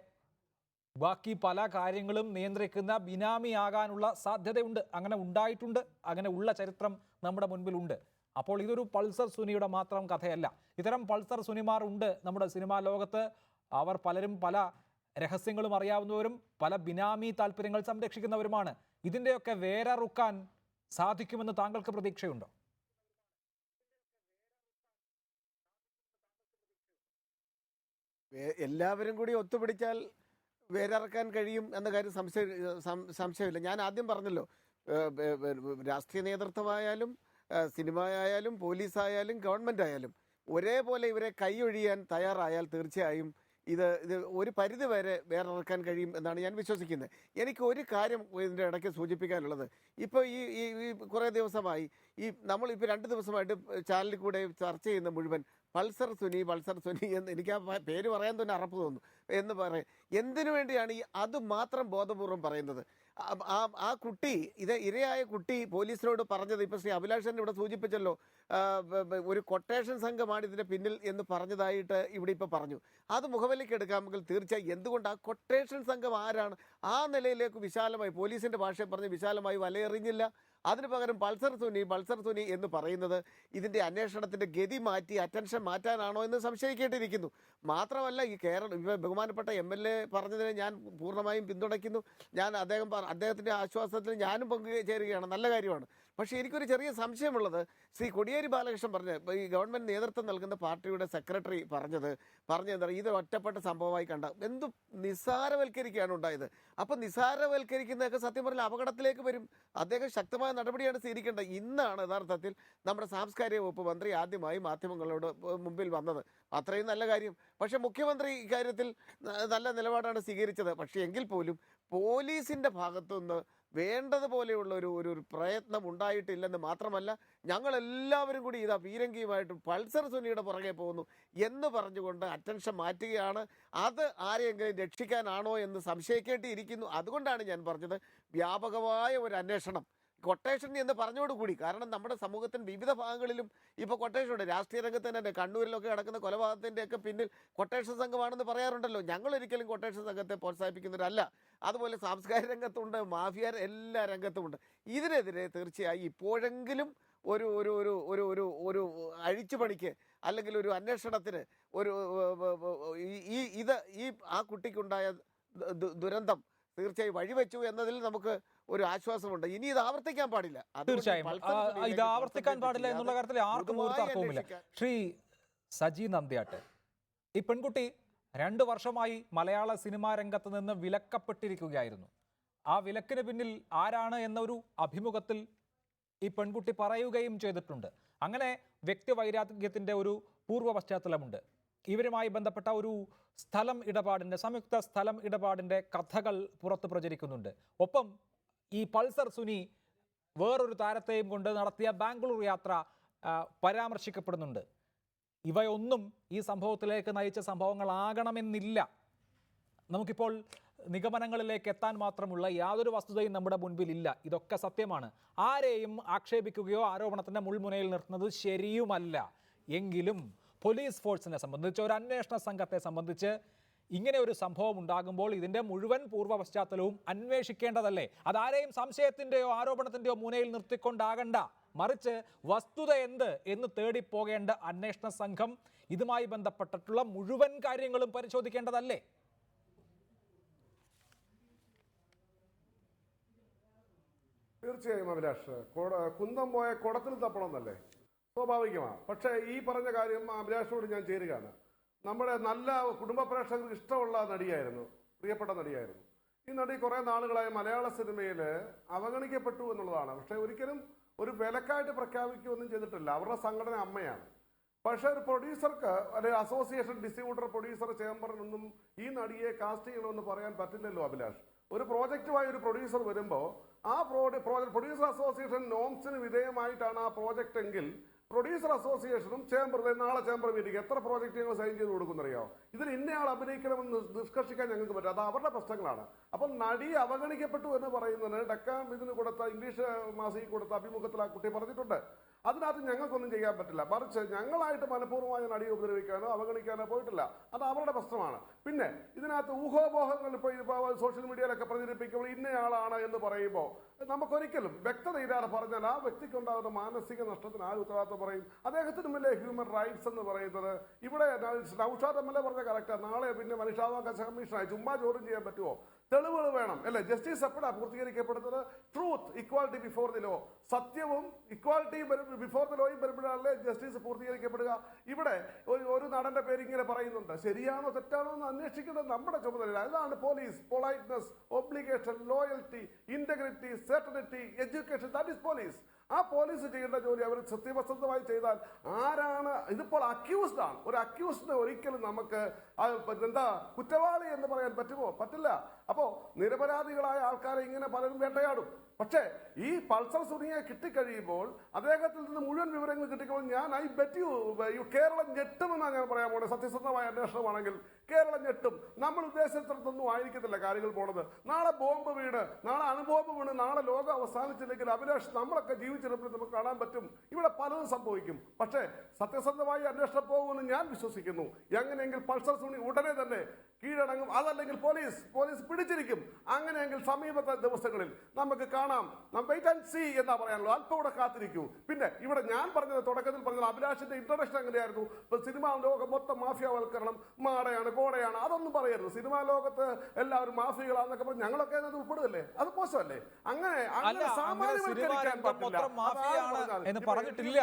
ബാക്കി പല കാര്യങ്ങളും നിയന്ത്രിക്കുന്ന ബിനാമിയാകാനുള്ള സാധ്യതയുണ്ട്. അങ്ങനെ ഉണ്ടായിട്ടുണ്ട്, അങ്ങനെ ഉള്ള ചരിത്രം നമ്മുടെ മുൻപിലുണ്ട്. അപ്പോൾ ഇതൊരു പൾസർ സുനിയുടെ മാത്രം കഥയല്ല. ഇത്തരം പൾസർ സുനിമാർ ഉണ്ട് നമ്മുടെ സിനിമാ ലോകത്ത്. അവർ പലരും പല രഹസ്യങ്ങളും അറിയാവുന്നവരും പല ബിനാമി താല്പര്യങ്ങൾ സംരക്ഷിക്കുന്നവരുമാണ്. ഇതിൻ്റെയൊക്കെ വേരറുക്കാൻ സാധിക്കുമെന്ന് താങ്കൾക്ക് പ്രതീക്ഷയുണ്ടോ? എല്ലാവരും കൂടി ഒത്തുപിടിച്ചാൽ വേരറക്കാൻ കഴിയും എന്ന കാര്യം സംശയമില്ല. ഞാൻ ആദ്യം പറഞ്ഞല്ലോ, രാഷ്ട്രീയ നേതൃത്വമായാലും സിനിമയായാലും പോലീസായാലും ഗവൺമെൻറ് ആയാലും ഒരേപോലെ ഇവരെ കൈയൊഴിയാൻ തയ്യാറായാൽ തീർച്ചയായും ഇത് ഒരു പരിധി വരെ വേറിറക്കാൻ കഴിയും എന്നാണ് ഞാൻ വിശ്വസിക്കുന്നത്. എനിക്ക് ഒരു കാര്യം ഇതിൻ്റെ ഇടയ്ക്ക് സൂചിപ്പിക്കാനുള്ളത്, ഇപ്പോൾ ഈ കുറേ ദിവസമായി നമ്മളിപ്പോൾ 2 ദിവസമായിട്ട് ചാനലിൽ കൂടെ ചർച്ച ചെയ്യുന്ന മുഴുവൻ പൾസർ സുനി എന്ന് എനിക്ക് ആ പേര് പറയാൻ തന്നെ അറപ്പ് തോന്നുന്നു എന്ന് പറയാം. എന്തിനു വേണ്ടിയാണ് അത് മാത്രം ബോധപൂർവം പറയുന്നത്? ആ കുട്ടി, ഇരയായ കുട്ടി പോലീസിനോട് പറഞ്ഞത് ഇപ്പോൾ ശ്രീ അഭിലാഷൻ ഇവിടെ സൂചിപ്പിച്ചല്ലോ, ഒരു കൊട്ടേഷൻ സംഘമാണ് ഇതിൻ്റെ പിന്നിൽ എന്ന് പറഞ്ഞതായിട്ട് ഇവിടെ ഇപ്പോൾ പറഞ്ഞു. അത് മുഖവിലേക്ക് എടുക്കാമെങ്കിൽ തീർച്ചയായും എന്തുകൊണ്ട് ആ കൊട്ടേഷൻ സംഘം ആരാണ് ആ നിലയിലേക്ക് വിശാലമായി, പോലീസിൻ്റെ ഭാഷയെ പറഞ്ഞ് വിശാലമായി വലയെറിഞ്ഞില്ല? അതിന് പകരം പൾസർ സുനി എന്ന് പറയുന്നത് ഇതിൻ്റെ അന്വേഷണത്തിൻ്റെ ഗതി മാറ്റി അറ്റൻഷൻ മാറ്റാനാണോ എന്ന് സംശയിക്കേണ്ടിയിരിക്കുന്നു. മാത്രമല്ല, ഈ ബഹുമാനപ്പെട്ട MLA പറഞ്ഞതിനെ ഞാൻ പൂർണ്ണമായും പിന്തുണയ്ക്കുന്നു. ഞാൻ അദ്ദേഹത്തിൻ്റെ ആശ്വാസത്തിൽ ഞാനും പങ്കുചേരുകയാണ്, നല്ല കാര്യമാണ്. പക്ഷേ എനിക്കൊരു ചെറിയ സംശയമുള്ളത്, ശ്രീ കോടിയേരി ബാലകൃഷ്ണൻ പറഞ്ഞ ഈ ഗവൺമെൻറ് നേതൃത്വം നൽകുന്ന പാർട്ടിയുടെ സെക്രട്ടറി പറഞ്ഞെന്താ ഇത് ഒറ്റപ്പെട്ട സംഭവമായി കണ്ട എന്തു നിസ്സാരവൽക്കരിക്കുകയാണ് ഉണ്ടായത്. അപ്പം നിസ്സാരവൽക്കരിക്കുന്നതൊക്കെ സത്യം പറഞ്ഞാൽ അപകടത്തിലേക്ക് വരും. അദ്ദേഹം ശക്തമായ നടപടിയാണ് സ്വീകരിക്കേണ്ടത്. ഇന്നാണ് യഥാർത്ഥത്തിൽ നമ്മുടെ സാംസ്കാരിക വകുപ്പ് മന്ത്രി ആദ്യമായി മാധ്യമങ്ങളോട് മുമ്പിൽ വന്നത്. അത്രയും നല്ല കാര്യം. പക്ഷേ മുഖ്യമന്ത്രി ഇക്കാര്യത്തിൽ നല്ല നിലപാടാണ് സ്വീകരിച്ചത്. പക്ഷേ എങ്കിൽ പോലും പോലീസിൻ്റെ ഭാഗത്തുനിന്ന് വേണ്ടതുപോലെയുള്ള ഒരു പ്രയത്നം ഉണ്ടായിട്ടില്ലെന്ന് മാത്രമല്ല, ഞങ്ങളെല്ലാവരും കൂടി പീരങ്കിയുമായിട്ട് പൾസർ സുനിയുടെ പുറകെ പോകുന്നു എന്ന് പറഞ്ഞുകൊണ്ട് അറ്റൻഷൻ മാറ്റുകയാണ്. അത് ആരെയെങ്കിലും രക്ഷിക്കാനാണോ എന്ന് സംശയിക്കേണ്ടിയിരിക്കുന്നു. അതുകൊണ്ടാണ് ഞാൻ പറഞ്ഞത്, വ്യാപകമായ ഒരു അന്വേഷണം കൊട്ടേഷൻ എന്ന് പറഞ്ഞോടുകൂടി, കാരണം നമ്മുടെ സമൂഹത്തിന് വിവിധ ഭാഗങ്ങളിലും ഇപ്പോൾ കൊട്ടേഷനുണ്ട്. രാഷ്ട്രീയ രംഗത്ത് തന്നെ കണ്ണൂരിലൊക്കെ നടക്കുന്ന കൊലപാതകത്തിൻ്റെയൊക്കെ പിന്നിൽ കൊട്ടേഷൻ സംഘമാണെന്ന് പറയാറുണ്ടല്ലോ. ഞങ്ങളൊരിക്കലും കൊട്ടേഷൻ സംഘത്തെ പ്രോത്സാഹിപ്പിക്കുന്നവരല്ല. അതുപോലെ സാംസ്കാരിക രംഗത്തുണ്ട്, മാഫിയ എല്ലാ രംഗത്തുമുണ്ട്. ഇതിനെതിരെ തീർച്ചയായും ഇപ്പോഴെങ്കിലും ഒരു ഒരു ഒരു ഒരു ഒരു ഒരു അഴിച്ചുപണിക്ക് അല്ലെങ്കിൽ ഒരു അന്വേഷണത്തിന് ആ കുട്ടിക്കുണ്ടായ ദുരന്തം തീർച്ചയായും വഴിവെച്ചു എന്നതിൽ നമുക്ക് ഒരു ആശ്വാസമുണ്ട്. ഇനി ഇത് ആവർത്തിക്കാൻ പാടില്ല. തീർച്ചയായും ഇത് ആവർത്തിക്കാൻ പാടില്ല എന്നുള്ള കാര്യത്തിൽ ആർക്കും ഒരു തർക്കവുമില്ല. ശ്രീ സജി നന്ദ്യാട്ട്, ഈ പെൺകുട്ടി 2 വർഷമായി മലയാള സിനിമാ രംഗത്ത് നിന്ന് വിലക്കപ്പെട്ടിരിക്കുകയായിരുന്നു. ആ വിലക്കിന് പിന്നിൽ ആരാണ് എന്നൊരു അഭിമുഖത്തിൽ ഈ പെൺകുട്ടി പറയുകയും ചെയ്തിട്ടുണ്ട്. അങ്ങനെ വ്യക്തിവൈരാഗ്യത്തിൻ്റെ ഒരു പൂർവ്വ പശ്ചാത്തലമുണ്ട്. ഇവരുമായി ബന്ധപ്പെട്ട ഒരു സംയുക്ത സ്ഥലം ഇടപാടിൻ്റെ കഥകൾ പുറത്ത് പ്രചരിക്കുന്നുണ്ട്. ഒപ്പം ഈ പൾസർ സുനി വേറൊരു താരത്തെയും കൊണ്ട് നടത്തിയ ബാംഗ്ലൂർ യാത്ര പരാമർശിക്കപ്പെടുന്നുണ്ട്. ഇവയൊന്നും ഈ സംഭവത്തിലേക്ക് നയിച്ച സംഭവങ്ങളാകണമെന്നില്ല. നമുക്കിപ്പോൾ നിഗമനങ്ങളിലേക്ക് എത്താൻ മാത്രമുള്ള യാതൊരു വസ്തുതയും നമ്മുടെ മുൻപിലില്ല. ഇതൊക്കെ സത്യമാണ്. ആരെയും ആക്ഷേപിക്കുകയോ ആരോപണത്തിൻ്റെ മുൾമുനയിൽ നിർത്തുന്നത് ശരിയുമല്ല. എങ്കിലും പോലീസ് ഫോഴ്സിനെ സംബന്ധിച്ച്, ഒരു അന്വേഷണ സംഘത്തെ സംബന്ധിച്ച് ഇങ്ങനെ ഒരു സംഭവം ഉണ്ടാകുമ്പോൾ ഇതിൻ്റെ മുഴുവൻ പൂർവ്വ പശ്ചാത്തലവും അന്വേഷിക്കേണ്ടതല്ലേ? അതാരെയും സംശയത്തിൻ്റെയോ ആരോപണത്തിൻ്റെയോ മുനയിൽ നിർത്തിക്കൊണ്ടാകണ്ട, മറിച്ച് വസ്തുത എന്ത് എന്ന് തേടിപ്പോകേണ്ട അന്വേഷണ സംഘം ഇതുമായി ബന്ധപ്പെട്ടിട്ടുള്ള മുഴുവൻ കാര്യങ്ങളും പരിശോധിക്കേണ്ടതല്ലേ? തീർച്ചയായും അഭിലാഷ്, കുന്തം പോയ കുടത്തിൽ തപ്പണമെന്നല്ലേ, സ്വാഭാവികമാണ്. പക്ഷേ ഈ പറഞ്ഞ കാര്യം അഭിലാഷിനോട് ഞാൻ ചേരുകയാണ്. നമ്മുടെ നല്ല കുടുംബ പ്രേക്ഷകർക്ക് ഇഷ്ടമുള്ള നടിയായിരുന്നു, പ്രിയപ്പെട്ട നടിയായിരുന്നു. ഈ നടി കുറേ നാളുകളായി മലയാള സിനിമയിൽ അവഗണിക്കപ്പെട്ടു എന്നുള്ളതാണ്. പക്ഷേ ഒരിക്കലും ഒരു വിലക്കായിട്ട് പ്രഖ്യാപിക്കുകയൊന്നും ചെയ്തിട്ടില്ല. അവരുടെ സംഘടന അമ്മയാണ്. പക്ഷേ ഒരു പ്രൊഡ്യൂസർക്ക് അല്ലെങ്കിൽ അസോസിയേഷൻ ഡിസ്ട്രിബ്യൂട്ടർ പ്രൊഡ്യൂസർ ചേംബറിനൊന്നും ഈ നടിയെ കാസ്റ്റ് ചെയ്യണമെന്ന് പറയാൻ പറ്റില്ലല്ലോ അഭിലാഷ്. ഒരു പ്രോജക്റ്റുമായി ഒരു പ്രൊഡ്യൂസർ വരുമ്പോൾ ആ പ്രൊഡ്യൂസർ അസോസിയേഷൻ നോംസിന് വിധേയമായിട്ടാണ് ആ പ്രോജക്റ്റ് എങ്കിൽ പ്രൊഡ്യൂസർ അസോസിയേഷനും ചേംബറിലെ നാളെ ചേംബർ മീറ്റിംഗ് എത്ര പ്രോജക്റ്റ് ഞങ്ങൾ സൈൻ ചെയ്ത് കൊടുക്കുന്നറിയോ? ഇതിൽ ഇന്നയാൾ അഭിനയിക്കണമെന്ന് നിഷ്കർഷിക്കാൻ ഞങ്ങൾക്ക് പറ്റും. അത് അവരുടെ പ്രശ്നങ്ങളാണ്. അപ്പം നടി അവഗണിക്കപ്പെട്ടു എന്ന് പറയുന്നത് ഡക്കാൻ ഇതിന് കൊടുത്ത ഇംഗ്ലീഷ് മാസികയിൽ കൊടുത്ത അഭിമുഖത്തിൽ ആ കുട്ടി പറഞ്ഞിട്ടുണ്ട്. അതിനകത്ത് ഞങ്ങൾക്കൊന്നും ചെയ്യാൻ പറ്റില്ല. മറിച്ച് ഞങ്ങളായിട്ട് മനഃപൂർവ്വമായ നടിയെ ഉപദ്രവിക്കാനോ അവഗണിക്കാനോ പോയിട്ടില്ല. അത് അവരുടെ പ്രശ്നമാണ്. പിന്നെ ഇതിനകത്ത് ഊഹോപോഹങ്ങൾ ഇപ്പോൾ സോഷ്യൽ മീഡിയയിലൊക്കെ പ്രചരിപ്പിക്കുമ്പോൾ ഇന്നയാളാണ് എന്ന് പറയുമ്പോൾ നമുക്കൊരിക്കലും വ്യക്തതയില്ലാതെ പറഞ്ഞാൽ ആ വ്യക്തിക്ക് ഉണ്ടാകുന്ന മാനസിക നഷ്ടത്തിന് ആര് ഉത്തരവാദിത്വം പറയും? അദ്ദേഹത്തിനുമല്ലേ ഹ്യൂമൻ റൈറ്റ്സ് എന്ന് പറയുന്നത്? ഇവിടെ നൗഷാദ് എം എൽ എ പറഞ്ഞ കറക്റ്റാണ്. നാളെ പിന്നെ മനുഷ്യാവകാശ കമ്മീഷനായി ചുമ്മാ ചോദ്യം ചെയ്യാൻ പറ്റുമോ? തെളിവുകൾ വേണം അല്ലേ? ജസ്റ്റിസ് എപ്പോഴാണ് പൂർത്തീകരിക്കപ്പെടുന്നത്? Truth, equality before the law. സത്യവും ഇക്വാലിറ്റിയും ബിഫോർ ദി ലോയും വരുമ്പോഴാണല്ലേ ജസ്റ്റിസ് പൂർത്തീകരിക്കപ്പെടുക. ഇവിടെ ഒരു നടന്റെ പേര് ഇങ്ങനെ പറയുന്നുണ്ട്. ശരിയാണോ തെറ്റാണോ എന്ന് അന്വേഷിക്കേണ്ടത് നമ്മുടെ ചുമതല. അതാണ് police. Politeness, obligation, loyalty, integrity, certainty, education, that is police. ആ പോലീസ് ചെയ്യേണ്ട ജോലി അവർ സത്യവസ്തമായി ചെയ്താൽ ആരാണ്? ഇതിപ്പോൾ അക്യൂസ്ഡ് ആണ്. ഒരു അക്യൂസ്ഡിനെ ഒരിക്കലും നമുക്ക് എന്താ കുറ്റവാളി എന്ന് പറയാൻ പറ്റുമോ? പറ്റില്ല. അപ്പോൾ നിരപരാധികളായ ആൾക്കാരെ ഇങ്ങനെ പലരും വേട്ടയാടും. പക്ഷേ ഈ പൾസർ സുനിയെ കിട്ടിക്കഴിയുമ്പോൾ അദ്ദേഹത്തിൽ നിന്ന് മുഴുവൻ വിവരങ്ങൾ കിട്ടിക്കുമ്പോൾ ഞാൻ ഐ ബെറ്റ് യു കേരളം ഞെട്ടുമെന്നാണ് ഞാൻ പറയാൻ പോകുന്നത്. സത്യസന്ധമായ അന്വേഷണമാണെങ്കിൽ കേരളം ഞെട്ടും. നമ്മൾ ഉദ്ദേശിച്ചിടത്തൊന്നും ആയിരിക്കത്തില്ല കാര്യങ്ങൾ പോണത്. നാളെ ബോംബ് വീണ്, നാളെ അണുബോംബ് വീണ്, നാളെ ലോകം അവസാനിച്ചില്ലെങ്കിൽ അഭിലാഷ് നമ്മളൊക്കെ ജീവിച്ചിരുമ്പോൾ നമുക്ക് കാണാൻ പറ്റും. ഇവിടെ പലതും സംഭവിക്കും. പക്ഷേ സത്യസന്ധമായി അന്വേഷണം പോകുമെന്ന് ഞാൻ വിശ്വസിക്കുന്നു. എങ്ങനെയെങ്കിൽ പൾസർ സുനി ഉടനെ തന്നെ കീഴടങ്ങും. അതല്ലെങ്കിൽ പോലീസ് പിടിച്ചിരിക്കും. അങ്ങനെയെങ്കിൽ സമീപത്തെ ദിവസങ്ങളിൽ നമുക്ക് കാണാം. വെയിറ്റ് ആൻഡ് സീ എന്നാ പറയാനുള്ളൂ. അല്പം കൂടെ കാത്തിരിക്കൂ. പിന്നെ ഇവിടെ ഞാൻ പറഞ്ഞത് തുടക്കത്തിൽ പറഞ്ഞത് അഭിലാഷിന്റെ ഇൻട്രൊഡക്ഷൻ എങ്ങനെയായിരുന്നു? സിനിമാ ലോകം മൊത്തം മാഫിയാവൽക്കരണം, മാടയാണ് കോടയാണ് അതൊന്നും പറയരുത്. സിനിമാ ലോകത്ത് എല്ലാവരും മാഫിയകളാന്നൊക്കെ പറഞ്ഞ് ഞങ്ങളൊക്കെ അതിനകത്ത് ഉൾപ്പെടുകയല്ലേ? അത് മോശമല്ലേ? അങ്ങനെ സാമാന്യവൽക്കരിക്കാൻ പറ്റില്ല എന്ന് പറഞ്ഞിട്ടില്ല.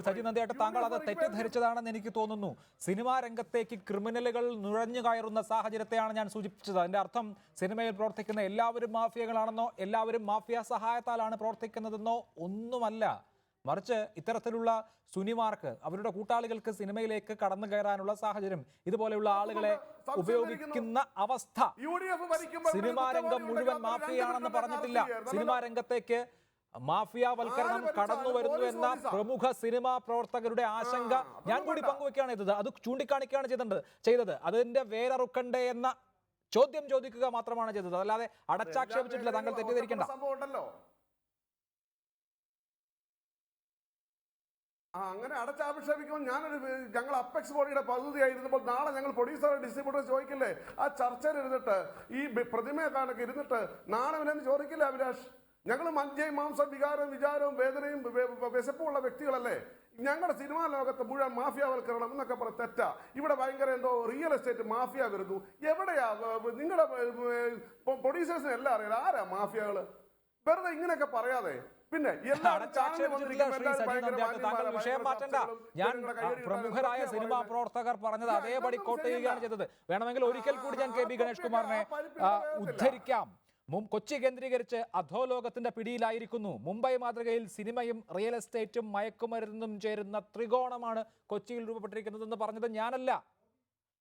സജി നന്ദിയായിട്ട് താങ്കൾ അത് തെറ്റിദ്ധരിച്ചതാണെന്ന് എനിക്ക് തോന്നുന്നു. സിനിമാ രംഗത്തേക്ക് ക്രിമിനലുകൾ നുഴഞ്ഞു കയറുന്ന സാഹചര്യത്തെയാണ് ഞാൻ സൂചിപ്പിച്ചത്. അതിന്റെ അർത്ഥം സിനിമയിൽ പ്രവർത്തിക്കുന്ന എല്ലാവരും മാഫിയകളാണെന്നോ എല്ലാവരും മാഫിയ സഹായത്താലാണ് പ്രവർത്തിക്കുന്നതെന്നോ ഒന്നുമല്ല. മറിച്ച് ഇത്തരത്തിലുള്ള സുനിമാർക്ക് അവരുടെ കൂട്ടാളികൾക്ക് സിനിമയിലേക്ക് കടന്നു കയറാനുള്ള സാഹചര്യം, ഇതുപോലെയുള്ള ആളുകളെ ഉപയോഗിക്കുന്ന അവസ്ഥ. സിനിമാ രംഗം മുഴുവൻ മാഫിയാണെന്ന് പറഞ്ഞിട്ടില്ല. സിനിമാ രംഗത്തേക്ക് മാഫിയാവൽക്കരണം കടന്നു വരുന്നു എന്ന പ്രമുഖ സിനിമാ പ്രവർത്തകരുടെ ആശങ്ക ഞാൻ കൂടി പങ്കുവെക്കുകയാണ് ചെയ്തത്. അത് ചൂണ്ടിക്കാണിക്കുകയാണ് ചെയ്തത്. അതിന്റെ വേരറുക്കണ്ടേ എന്ന ചോദ്യം ചോദിക്കുക മാത്രമാണ് ചെയ്തത്. അല്ലാതെ അടച്ചാക്ഷേപിച്ചിട്ടില്ല. താങ്കൾ തെറ്റിദ്ധരിക്കേണ്ട. അങ്ങനെ അടച്ചാക്ഷേപിക്കുമ്പോൾ ഞങ്ങൾ അപ്പെക്സ് ബോഡിയുടെ പദ്ധതിയായിരുന്നപ്പോൾ നാളെ ഞങ്ങൾ പ്രൊഡ്യൂസർ ഡിസ്ട്രിബ്യൂട്ടർ ചോദിക്കില്ലേ? ആ ചർച്ചയിൽ ഇരുന്നിട്ട് ഈ പ്രതിമയെ കാണൊക്കെ ഇരുന്നിട്ട് നാളെ ഇവനെന്ന് ചോദിക്കില്ലേ അഭിലാഷ്? ഞങ്ങൾ മജ്ജയും മാംസം വിചാരവും വേദനയും വിശപ്പുമുള്ള വ്യക്തികളല്ലേ? ഞങ്ങളുടെ സിനിമാ ലോകത്ത് മുഴുവൻ മാഫിയാവൽക്കരണം എന്നൊക്കെ പറഞ്ഞ തെറ്റാ. ഇവിടെ ഭയങ്കര എന്തോ റിയൽ എസ്റ്റേറ്റ് മാഫിയ വരുന്നു. എവിടെയാ നിങ്ങളുടെ പ്രൊഡ്യൂസേഴ്സിന് എല്ലാം അറിയാം ആരാ മാഫിയകള്? വെറുതെ ഇങ്ങനെയൊക്കെ പറയാതെ. പിന്നെ വിഷയം മാറ്റണ്ട. ഞാൻ പ്രമുഖരായ സിനിമാ പ്രവർത്തകർ പറഞ്ഞത് അതേപടി കോട്ട് ചെയ്യുകയാണ് ചെയ്തത്. വേണമെങ്കിൽ ഒരിക്കൽ കൂടി ഞാൻ കെ ബി ഗണേഷ് കുമാറിനെ ഉദ്ധരിക്കാം. കൊച്ചി കേന്ദ്രീകരിച്ച് അധോലോകത്തിന്റെ പിടിയിലായിരിക്കുന്നു. മുംബൈ മാതൃകയിൽ സിനിമയും റിയൽ എസ്റ്റേറ്റും മയക്കുമരുന്നും ചേരുന്ന ത്രികോണമാണ് കൊച്ചിയിൽ രൂപപ്പെട്ടിരിക്കുന്നതെന്ന് പറഞ്ഞത് ഞാനല്ല,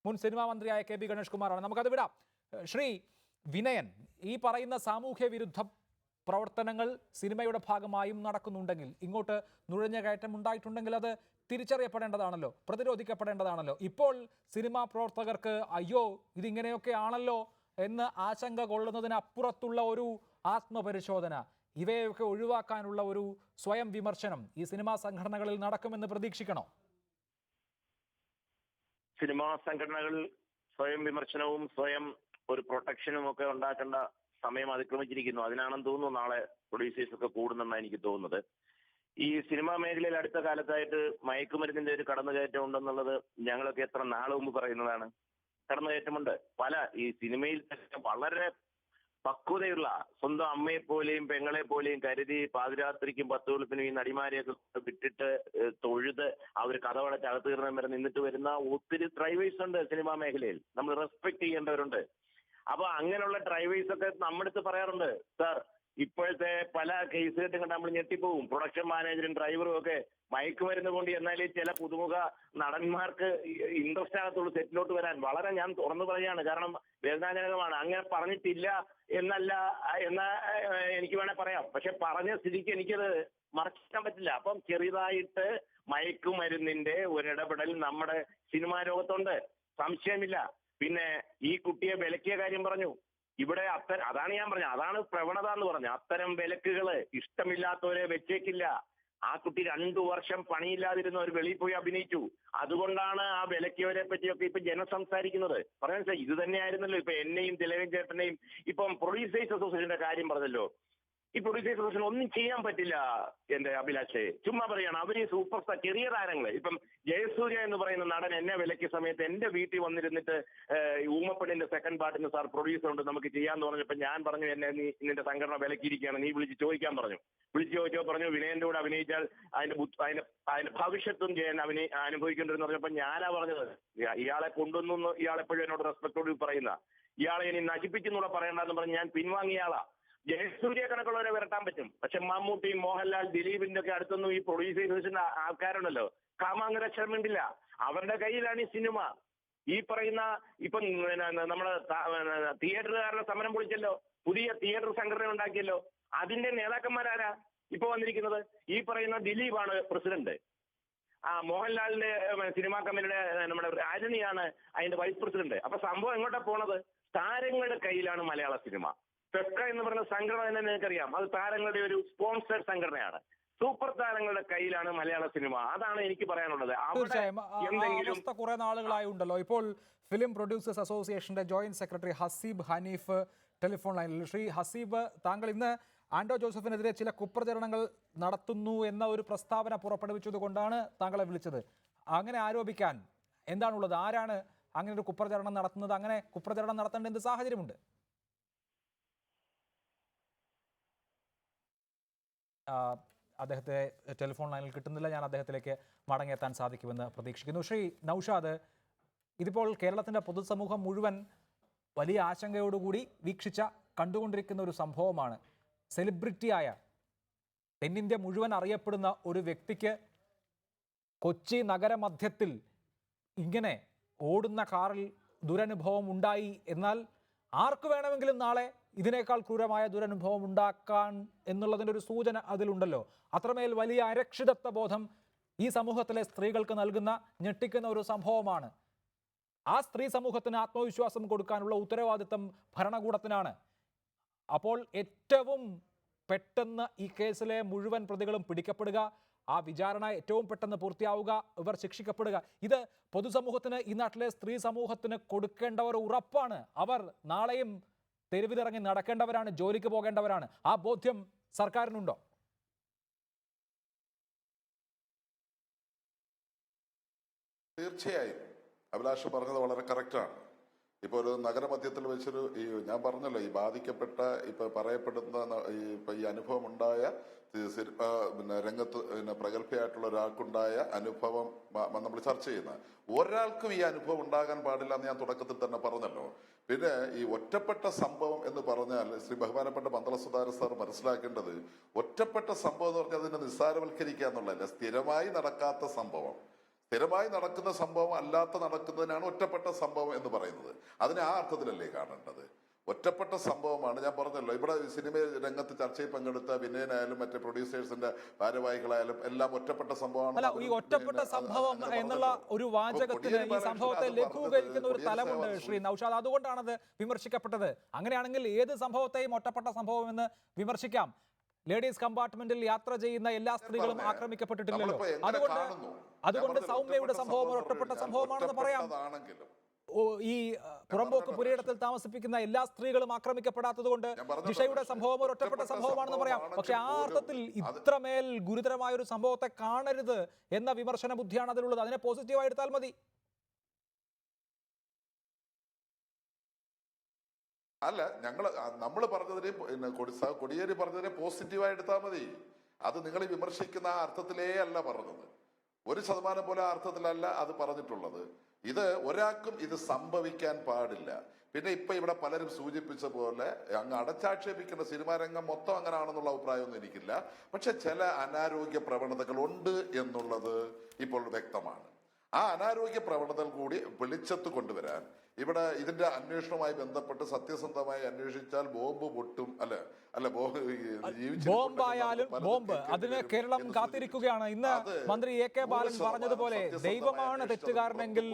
മുൻ സിനിമാ മന്ത്രിയായ കെ ബി ഗണേഷ് കുമാറാണ്. നമുക്കത് വിടാം. ശ്രീ വിനയൻ, ഈ പറയുന്ന സാമൂഹ്യ വിരുദ്ധ പ്രവർത്തനങ്ങൾ സിനിമയുടെ ഭാഗമായും നടക്കുന്നുണ്ടെങ്കിൽ, ഇങ്ങോട്ട് നുഴഞ്ഞുകയറ്റം ഉണ്ടായിട്ടുണ്ടെങ്കിൽ അത് തിരിച്ചറിയപ്പെടേണ്ടതാണല്ലോ, പ്രതിരോധിക്കപ്പെടേണ്ടതാണല്ലോ. ഇപ്പോൾ സിനിമാ പ്രവർത്തകർക്ക് അയ്യോ ഇതിങ്ങനെയൊക്കെ ആണല്ലോ എന്ന് ആശങ്ക കൊള്ളുന്നതിനപ്പുറത്തുള്ള ഒരു ആത്മപരിശോധന, ഇവയൊക്കെ ഒഴിവാക്കാനുള്ള ഒരു സ്വയം വിമർശനം ഈ സിനിമാ സംഘടനകളിൽ നടക്കുമെന്ന് പ്രതീക്ഷിക്കണോ? സിനിമാ സംഘടനകൾ സ്വയം വിമർശനവും സ്വയം ഒരു പ്രൊട്ടക്ഷനും ഒക്കെ ഉണ്ടാക്കേണ്ട സമയം അതിക്രമിച്ചിരിക്കുന്നു. അതിനാണെന്ന് തോന്നുന്നു നാളെ പ്രൊഡ്യൂസേഴ്സ് ഒക്കെ കൂടുന്നെന്നാണ് എനിക്ക് തോന്നുന്നത്. ഈ സിനിമാ മേഖലയിൽ അടുത്ത കാലത്തായിട്ട് മയക്കുമരുന്നിന്റെ ഒരു കടന്നുകയറ്റം ഉണ്ടെന്നുള്ളത് ഞങ്ങളൊക്കെ എത്ര നാൾ മുമ്പ് പറയുന്നതാണ്. കടന്നുകയറ്റമുണ്ട്. പല ഈ സിനിമയിൽ വളരെ പക്വതയുള്ള സ്വന്തം അമ്മയെ പോലെയും പെങ്ങളെ പോലെയും കരുതി പാതിരാത്രിക്കും 10 വെളുപ്പിനും ഈ നടിമാരെയൊക്കെ വിട്ടിട്ട് തൊഴുത് അവർ കഥവടച്ച് അകത്ത് കയറുന്ന വരെ നിന്നിട്ട് വരുന്ന ഒത്തിരി ഡ്രൈവേഴ്സ് ഉണ്ട് സിനിമാ മേഖലയിൽ. നമ്മൾ റെസ്പെക്ട് ചെയ്യേണ്ടവരുണ്ട്. അപ്പൊ അങ്ങനെയുള്ള ഡ്രൈവേഴ്സ് ഒക്കെ നമ്മുടെ അടുത്ത് പറയാറുണ്ട്, സാർ ഇപ്പോഴത്തെ പല കേസ് കെട്ടും കണ്ട് നമ്മൾ ഞെട്ടിപ്പോവും. പ്രൊഡക്ഷൻ മാനേജറും ഡ്രൈവറും ഒക്കെ മയക്കുമരുന്ന് കൊണ്ട് എന്നാലേ ചില പുതുമുഖ നടന്മാർക്ക് ഇൻട്രസ്റ്റ് ആകത്തുള്ളൂ സെറ്റിലോട്ട് വരാൻ. വളരെ ഞാൻ തുറന്നു പറയാണ്, കാരണം വേദനാജനകമാണ്. അങ്ങനെ പറഞ്ഞിട്ടില്ല എന്നല്ല എന്ന എനിക്ക് വേണേൽ പറയാം. പക്ഷെ പറഞ്ഞ സ്ഥിതിക്ക് എനിക്കത് മറക്കാൻ പറ്റില്ല. അപ്പം ചെറുതായിട്ട് മയക്കുമരുന്നിന്റെ ഒരിടപെടൽ നമ്മുടെ സിനിമാ ലോകത്തുണ്ട്, സംശയമില്ല. പിന്നെ ഈ കുട്ടിയെ വിലക്കിയ കാര്യം പറഞ്ഞു. ഇവിടെ അതാണ് ഞാൻ പറഞ്ഞത്, അതാണ് പ്രവണത എന്ന് പറഞ്ഞത്. അത്തരം വിലക്കുകള് ഇഷ്ടമില്ലാത്തവരെ വെച്ചേക്കില്ല. ആ കുട്ടി 2 വർഷം പണിയില്ലാതിരുന്ന ഒരു വെളിയിൽ പോയി അഭിനയിച്ചു. അതുകൊണ്ടാണ് ആ വിലക്കിയവരെ പറ്റിയൊക്കെ ഇപ്പൊ ജനം സംസാരിക്കുന്നത്. പറഞ്ഞാൽ ഇത് തന്നെയായിരുന്നല്ലോ ഇപ്പൊ എന്നെയും തിലകൻ ചേട്ടനെയും ഇപ്പം പ്രൊഡ്യൂസേഴ്സ് അസോസിയേഷന്റെ കാര്യം പറഞ്ഞല്ലോ. ഈ പ്രൊഡ്യൂസേഴ്സ് അസോസിയേഷൻ ഒന്നും ചെയ്യാൻ പറ്റില്ല എന്റെ അഭിലാഷേ. ചുമ്മാ പറയാണ്, അവര് സൂപ്പർ സ്റ്റാർ ചെറിയ താരങ്ങള്. ഇപ്പം ജയസൂര്യ എന്ന് പറയുന്ന നടൻ എന്നെ വിലക്കിയ സമയത്ത് എന്റെ വീട്ടിൽ വന്നിരുന്നിട്ട് ഊമപ്പെടിന്റെ സെക്കൻഡ് പാർട്ടിന് സാർ പ്രൊഡ്യൂസർ ഉണ്ട് നമുക്ക് ചെയ്യാന്ന് പറഞ്ഞപ്പോ ഞാൻ പറഞ്ഞു, എന്നെ നീ നിന്റെ സംഘടന വിലക്കിയിരിക്കുകയാണ്, നീ വിളിച്ച് ചോദിക്കാൻ പറഞ്ഞു. വിളിച്ചു ചോദിച്ചോ പറഞ്ഞു വിനയന്റെ കൂടെ അഭിനയിച്ചാൽ അതിന്റെ ഭവിഷ്യത്തും ചെയ്യാൻ അനുഭവിക്കേണ്ടതെന്ന് പറഞ്ഞപ്പോ ഞാനാ പറഞ്ഞത്, ഇയാളെ കൊണ്ടുവന്നു ഇയാളെപ്പോഴും എന്നോട് റെസ്പെക്ടോട് പറയുന്ന ഇയാളെ ഇനി നശിപ്പിച്ചെന്നുള്ള പറയണ്ടെന്ന് പറഞ്ഞ് ഞാൻ പിൻവാങ്ങിയ ആളാ. ജയസൂര്യ കണക്കുള്ളവരെ വരട്ടാൻ പറ്റും. പക്ഷെ മമ്മൂട്ടി, മോഹൻലാൽ, ദിലീപിന്റെ ഒക്കെ അടുത്തൊന്നും ഈ പ്രൊഡ്യൂസേഴ്സിന്റെ ആൾക്കാരുണ്ടല്ലോ കാമാങ്ങരക്ഷരം വേണ്ടില്ല. അവരുടെ കയ്യിലാണ് ഈ സിനിമ. ഈ പറയുന്ന ഇപ്പം നമ്മുടെ തിയേറ്ററുകാരുടെ സമരം പൊളിച്ചല്ലോ, പുതിയ തിയേറ്റർ സംഘടന ഉണ്ടാക്കിയല്ലോ. അതിന്റെ നേതാക്കന്മാരാരാ ഇപ്പൊ വന്നിരിക്കുന്നത്? ഈ പറയുന്ന ദിലീപാണ് പ്രസിഡന്റ്. മോഹൻലാലിന്റെ സിനിമാ കമ്പനിയുടെ നമ്മുടെ രാജനിയാണ് അതിന്റെ വൈസ് പ്രസിഡന്റ്. അപ്പൊ സംഭവം എങ്ങോട്ടാ പോണത്? താരങ്ങളുടെ കയ്യിലാണ് മലയാള സിനിമ. ഫെഫ്ക എന്ന് പറയുന്ന സംഘടന തന്നെ നിങ്ങൾക്കറിയാം, അത് താരങ്ങളുടെ ഒരു സ്പോൺസേഡ് സംഘടനയാണ്. സൂപ്പർ താരങ്ങളുടെ കയ്യിലാണ് മലയാള സിനിമ. അതാണ് എനിക്ക് പറയാനുള്ളത്. തീർച്ചയായും അവസ്ഥ കുറെ നാളുകളായി ഉണ്ടല്ലോ. ഇപ്പോൾ ഫിലിം പ്രൊഡ്യൂസേഴ്സ് അസോസിയേഷന്റെ joint secretary Haseeb Haneef telephone ലൈനിൽ. ശ്രീ ഹസീബ്, താങ്കൾ ഇന്ന് ആന്റോ ജോസഫിനെതിരെ ചില കുപ്രചരണങ്ങൾ നടത്തുന്നു എന്ന ഒരു പ്രസ്താവന പുറപ്പെടുവിച്ചതുകൊണ്ടാണ് താങ്കളെ വിളിച്ചത്. അങ്ങനെ ആരോപിക്കാൻ എന്താണുള്ളത്? ആരാണ് അങ്ങനെ ഒരു കുപ്രചരണം നടത്തുന്നത്? അങ്ങനെ കുപ്രചരണം നടത്തേണ്ട എന്ത് സാഹചര്യമുണ്ട്? അദ്ദേഹത്തെ ടെലിഫോൺ ലൈനിൽ കിട്ടുന്നില്ല. ഞാൻ അദ്ദേഹത്തിലേക്ക് മടങ്ങിയെത്താൻ സാധിക്കുമെന്ന് പ്രതീക്ഷിക്കുന്നു. ശ്രീ നൌഷാദ്, ഇതിപ്പോൾ കേരളത്തിൻ്റെ പൊതുസമൂഹം മുഴുവൻ വലിയ ആശങ്കയോടുകൂടി കണ്ടുകൊണ്ടിരിക്കുന്ന ഒരു സംഭവമാണ്. സെലിബ്രിറ്റിയായ തെന്നിന്ത്യ മുഴുവൻ അറിയപ്പെടുന്ന ഒരു വ്യക്തിക്ക് കൊച്ചി നഗരമധ്യത്തിൽ ഇങ്ങനെ ഓടുന്ന കാറിൽ ദുരനുഭവം ഉണ്ടായി. എന്നാൽ ആർക്ക് വേണമെങ്കിലും നാളെ ഇതിനേക്കാൾ ക്രൂരമായ ദുരനുഭവം ഉണ്ടാക്കാൻ എന്നുള്ളതിൻ്റെ ഒരു സൂചന അതിലുണ്ടല്ലോ. അത്രമേൽ വലിയ അരക്ഷിതത്വ ബോധം ഈ സമൂഹത്തിലെ സ്ത്രീകൾക്ക് നൽകുന്ന ഞെട്ടിക്കുന്ന ഒരു സംഭവമാണ്. ആ സ്ത്രീ സമൂഹത്തിന് ആത്മവിശ്വാസം കൊടുക്കാനുള്ള ഉത്തരവാദിത്തം ഭരണകൂടത്തിനാണ്. അപ്പോൾ ഏറ്റവും പെട്ടെന്ന് ഈ കേസിലെ മുഴുവൻ പ്രതികളും പിടിക്കപ്പെടുക, ആ വിചാരണ ഏറ്റവും പെട്ടെന്ന് പൂർത്തിയാവുക, ഇവർ ശിക്ഷിക്കപ്പെടുക. ഇത് പൊതുസമൂഹത്തിന്, ഈ നാട്ടിലെ സ്ത്രീ സമൂഹത്തിന് കൊടുക്കേണ്ട ഒരു ഉറപ്പാണ്. അവർ നാളെയും തെരുവിലിറങ്ങി നടക്കേണ്ടവരാണ്, ജോലിക്ക് പോകേണ്ടവരാണ്. ആ ബോധ്യം സർക്കാരിനുണ്ടോ? തീർച്ചയായും അഭിലാഷ് പറഞ്ഞത് വളരെ കറക്റ്റാണ്. ഇപ്പോൾ ഒരു നഗരമധ്യത്തിൽ വെച്ചൊരു ഞാൻ പറഞ്ഞല്ലോ, ഈ ബാധിക്കപ്പെട്ട ഇപ്പൊ പറയപ്പെടുന്ന ഈ അനുഭവം ഉണ്ടായ പിന്നെ രംഗത്ത് പ്രഗത്ഭയായിട്ടുള്ള ഒരാൾക്കുണ്ടായ അനുഭവം നമ്മൾ ചർച്ച ചെയ്യുന്ന ഒരാൾക്കും ഈ അനുഭവം ഉണ്ടാകാൻ പാടില്ല എന്ന് ഞാൻ തുടക്കത്തിൽ തന്നെ പറഞ്ഞല്ലോ. പിന്നെ ഈ ഒറ്റപ്പെട്ട സംഭവം എന്ന് പറഞ്ഞാൽ ശ്രീ ബഹുമാനപ്പെട്ട പന്തള സുധാകരൻ സാർ മനസ്സിലാക്കേണ്ടത്, ഒറ്റപ്പെട്ട സംഭവം എന്ന് പറഞ്ഞാൽ അതിനെ നിസ്സാരവൽക്കരിക്കുക എന്നുള്ളതല്ല. സ്ഥിരമായി നടക്കാത്ത സംഭവം, സ്ഥിരമായി നടക്കുന്ന സംഭവം അല്ലാത്ത നടക്കുന്നതിനാണ് ഒറ്റപ്പെട്ട സംഭവം എന്ന് പറയുന്നത്. അതിനെ ആ അർത്ഥത്തിലല്ലേ കാണേണ്ടത്. ഒറ്റപ്പെട്ട സംഭവമാണ്. ഞാൻ പറഞ്ഞല്ലോ, ഇവിടെ സിനിമ രംഗത്ത് ചർച്ചയിൽ പങ്കെടുത്ത വിനയനായാലും മറ്റേ പ്രൊഡ്യൂസേഴ്സിന്റെ ഭാരവാഹികളായാലും എല്ലാം ഒറ്റപ്പെട്ട സംഭവമാണ്. അല്ല, ഈ ഒറ്റപ്പെട്ട സംഭവം എന്നുള്ള ഒരു വാചകത്തിന് ഈ സംഭവത്തെ ലഘൂകരിക്കുന്ന ഒരു തലമുണ്ട് ശ്രീ നൌഷാദ്. അതുകൊണ്ടാണത് വിമർശിക്കപ്പെട്ടത്. അങ്ങനെയാണെങ്കിൽ ഏത് സംഭവത്തെയും ഒറ്റപ്പെട്ട സംഭവം എന്ന് വിമർശിക്കാം. ലേഡീസ് കമ്പാർട്ട്മെന്റിൽ യാത്ര ചെയ്യുന്ന എല്ലാ സ്ത്രീകളും ആക്രമിക്കപ്പെട്ടിട്ടില്ലല്ലോ. അതുകൊണ്ട് സൗമ്യയുടെ സംഭവം ഒരു ഒറ്റപ്പെട്ട സംഭവമാണെന്ന് പറയാം. ഈ പുറമ്പോക്ക് പുരയിടത്തിൽ താമസിപ്പിക്കുന്ന എല്ലാ സ്ത്രീകളും ആക്രമിക്കപ്പെടാത്തത് കൊണ്ട് ജിഷയുടെ സംഭവം ഒരു ഒറ്റപ്പെട്ട സംഭവമാണെന്ന് പറയാം. പക്ഷെ ആ അർത്ഥത്തിൽ ഇത്രമേൽ ഗുരുതരമായ ഒരു സംഭവത്തെ കാണരുത് എന്ന വിമർശന ബുദ്ധിയാണ് അതിലുള്ളത്. അതിനെ പോസിറ്റീവായി എടുത്താൽ മതി. അല്ല, നമ്മൾ പറഞ്ഞതിനെ കൊടിയേരി പറഞ്ഞതിനെ പോസിറ്റീവായി എടുത്താൽ മതി. അത് നിങ്ങൾ വിമർശിക്കുന്ന ആ അർത്ഥത്തിലേ അല്ല പറഞ്ഞത്. 1% പോലെ അർത്ഥത്തിലല്ല അത് പറഞ്ഞിട്ടുള്ളത്. ഇത് ഒരാൾക്കും ഇത് സംഭവിക്കാൻ പാടില്ല. പിന്നെ ഇപ്പൊ ഇവിടെ പലരും സൂചിപ്പിച്ച പോലെ അങ്ങ് അടച്ചാക്ഷേപിക്കുന്ന സിനിമാ രംഗം മൊത്തം അങ്ങനെയാണെന്നുള്ള അഭിപ്രായമൊന്നും എനിക്കില്ല. പക്ഷെ ചില അനാരോഗ്യ പ്രവണതകൾ ഉണ്ട് എന്നുള്ളത് ഇപ്പോൾ വ്യക്തമാണ്. ആ അനാരോഗ്യ പ്രവണതകൾ കൂടി വെളിച്ചത്ത് കൊണ്ടുവരാൻ ഇവിടെ ഇതിന്റെ അന്വേഷണവുമായി ബന്ധപ്പെട്ട് സത്യസന്ധമായി അന്വേഷിച്ചാൽ ബോംബ് പൊട്ടും അല്ല ബോംബായാലും ബോംബ് അതിന് കേരളം കാത്തിരിക്കുകയാണ്. ഇന്ന് മന്ത്രി എ കെ ബാലൻ പറഞ്ഞതുപോലെ ദൈവമാണ് തെറ്റുകാരനെങ്കിൽ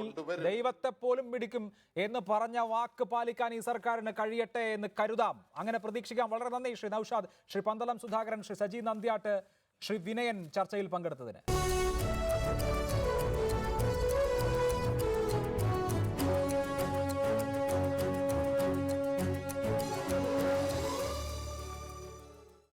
ദൈവത്തെ പോലും പിടിക്കും എന്ന് പറഞ്ഞ വാക്ക് പാലിക്കാൻ ഈ സർക്കാരിന് കഴിയട്ടെ എന്ന് കരുതാം. അങ്ങനെ പ്രതീക്ഷിക്കാം. വളരെ നന്ദി ശ്രീ നൌഷാദ്, ശ്രീ പന്തളം സുധാകരൻ, ശ്രീ സജി നന്ദ്യാട്ട്, ശ്രീ വിനയൻ ചർച്ചയിൽ പങ്കെടുത്തതിന്.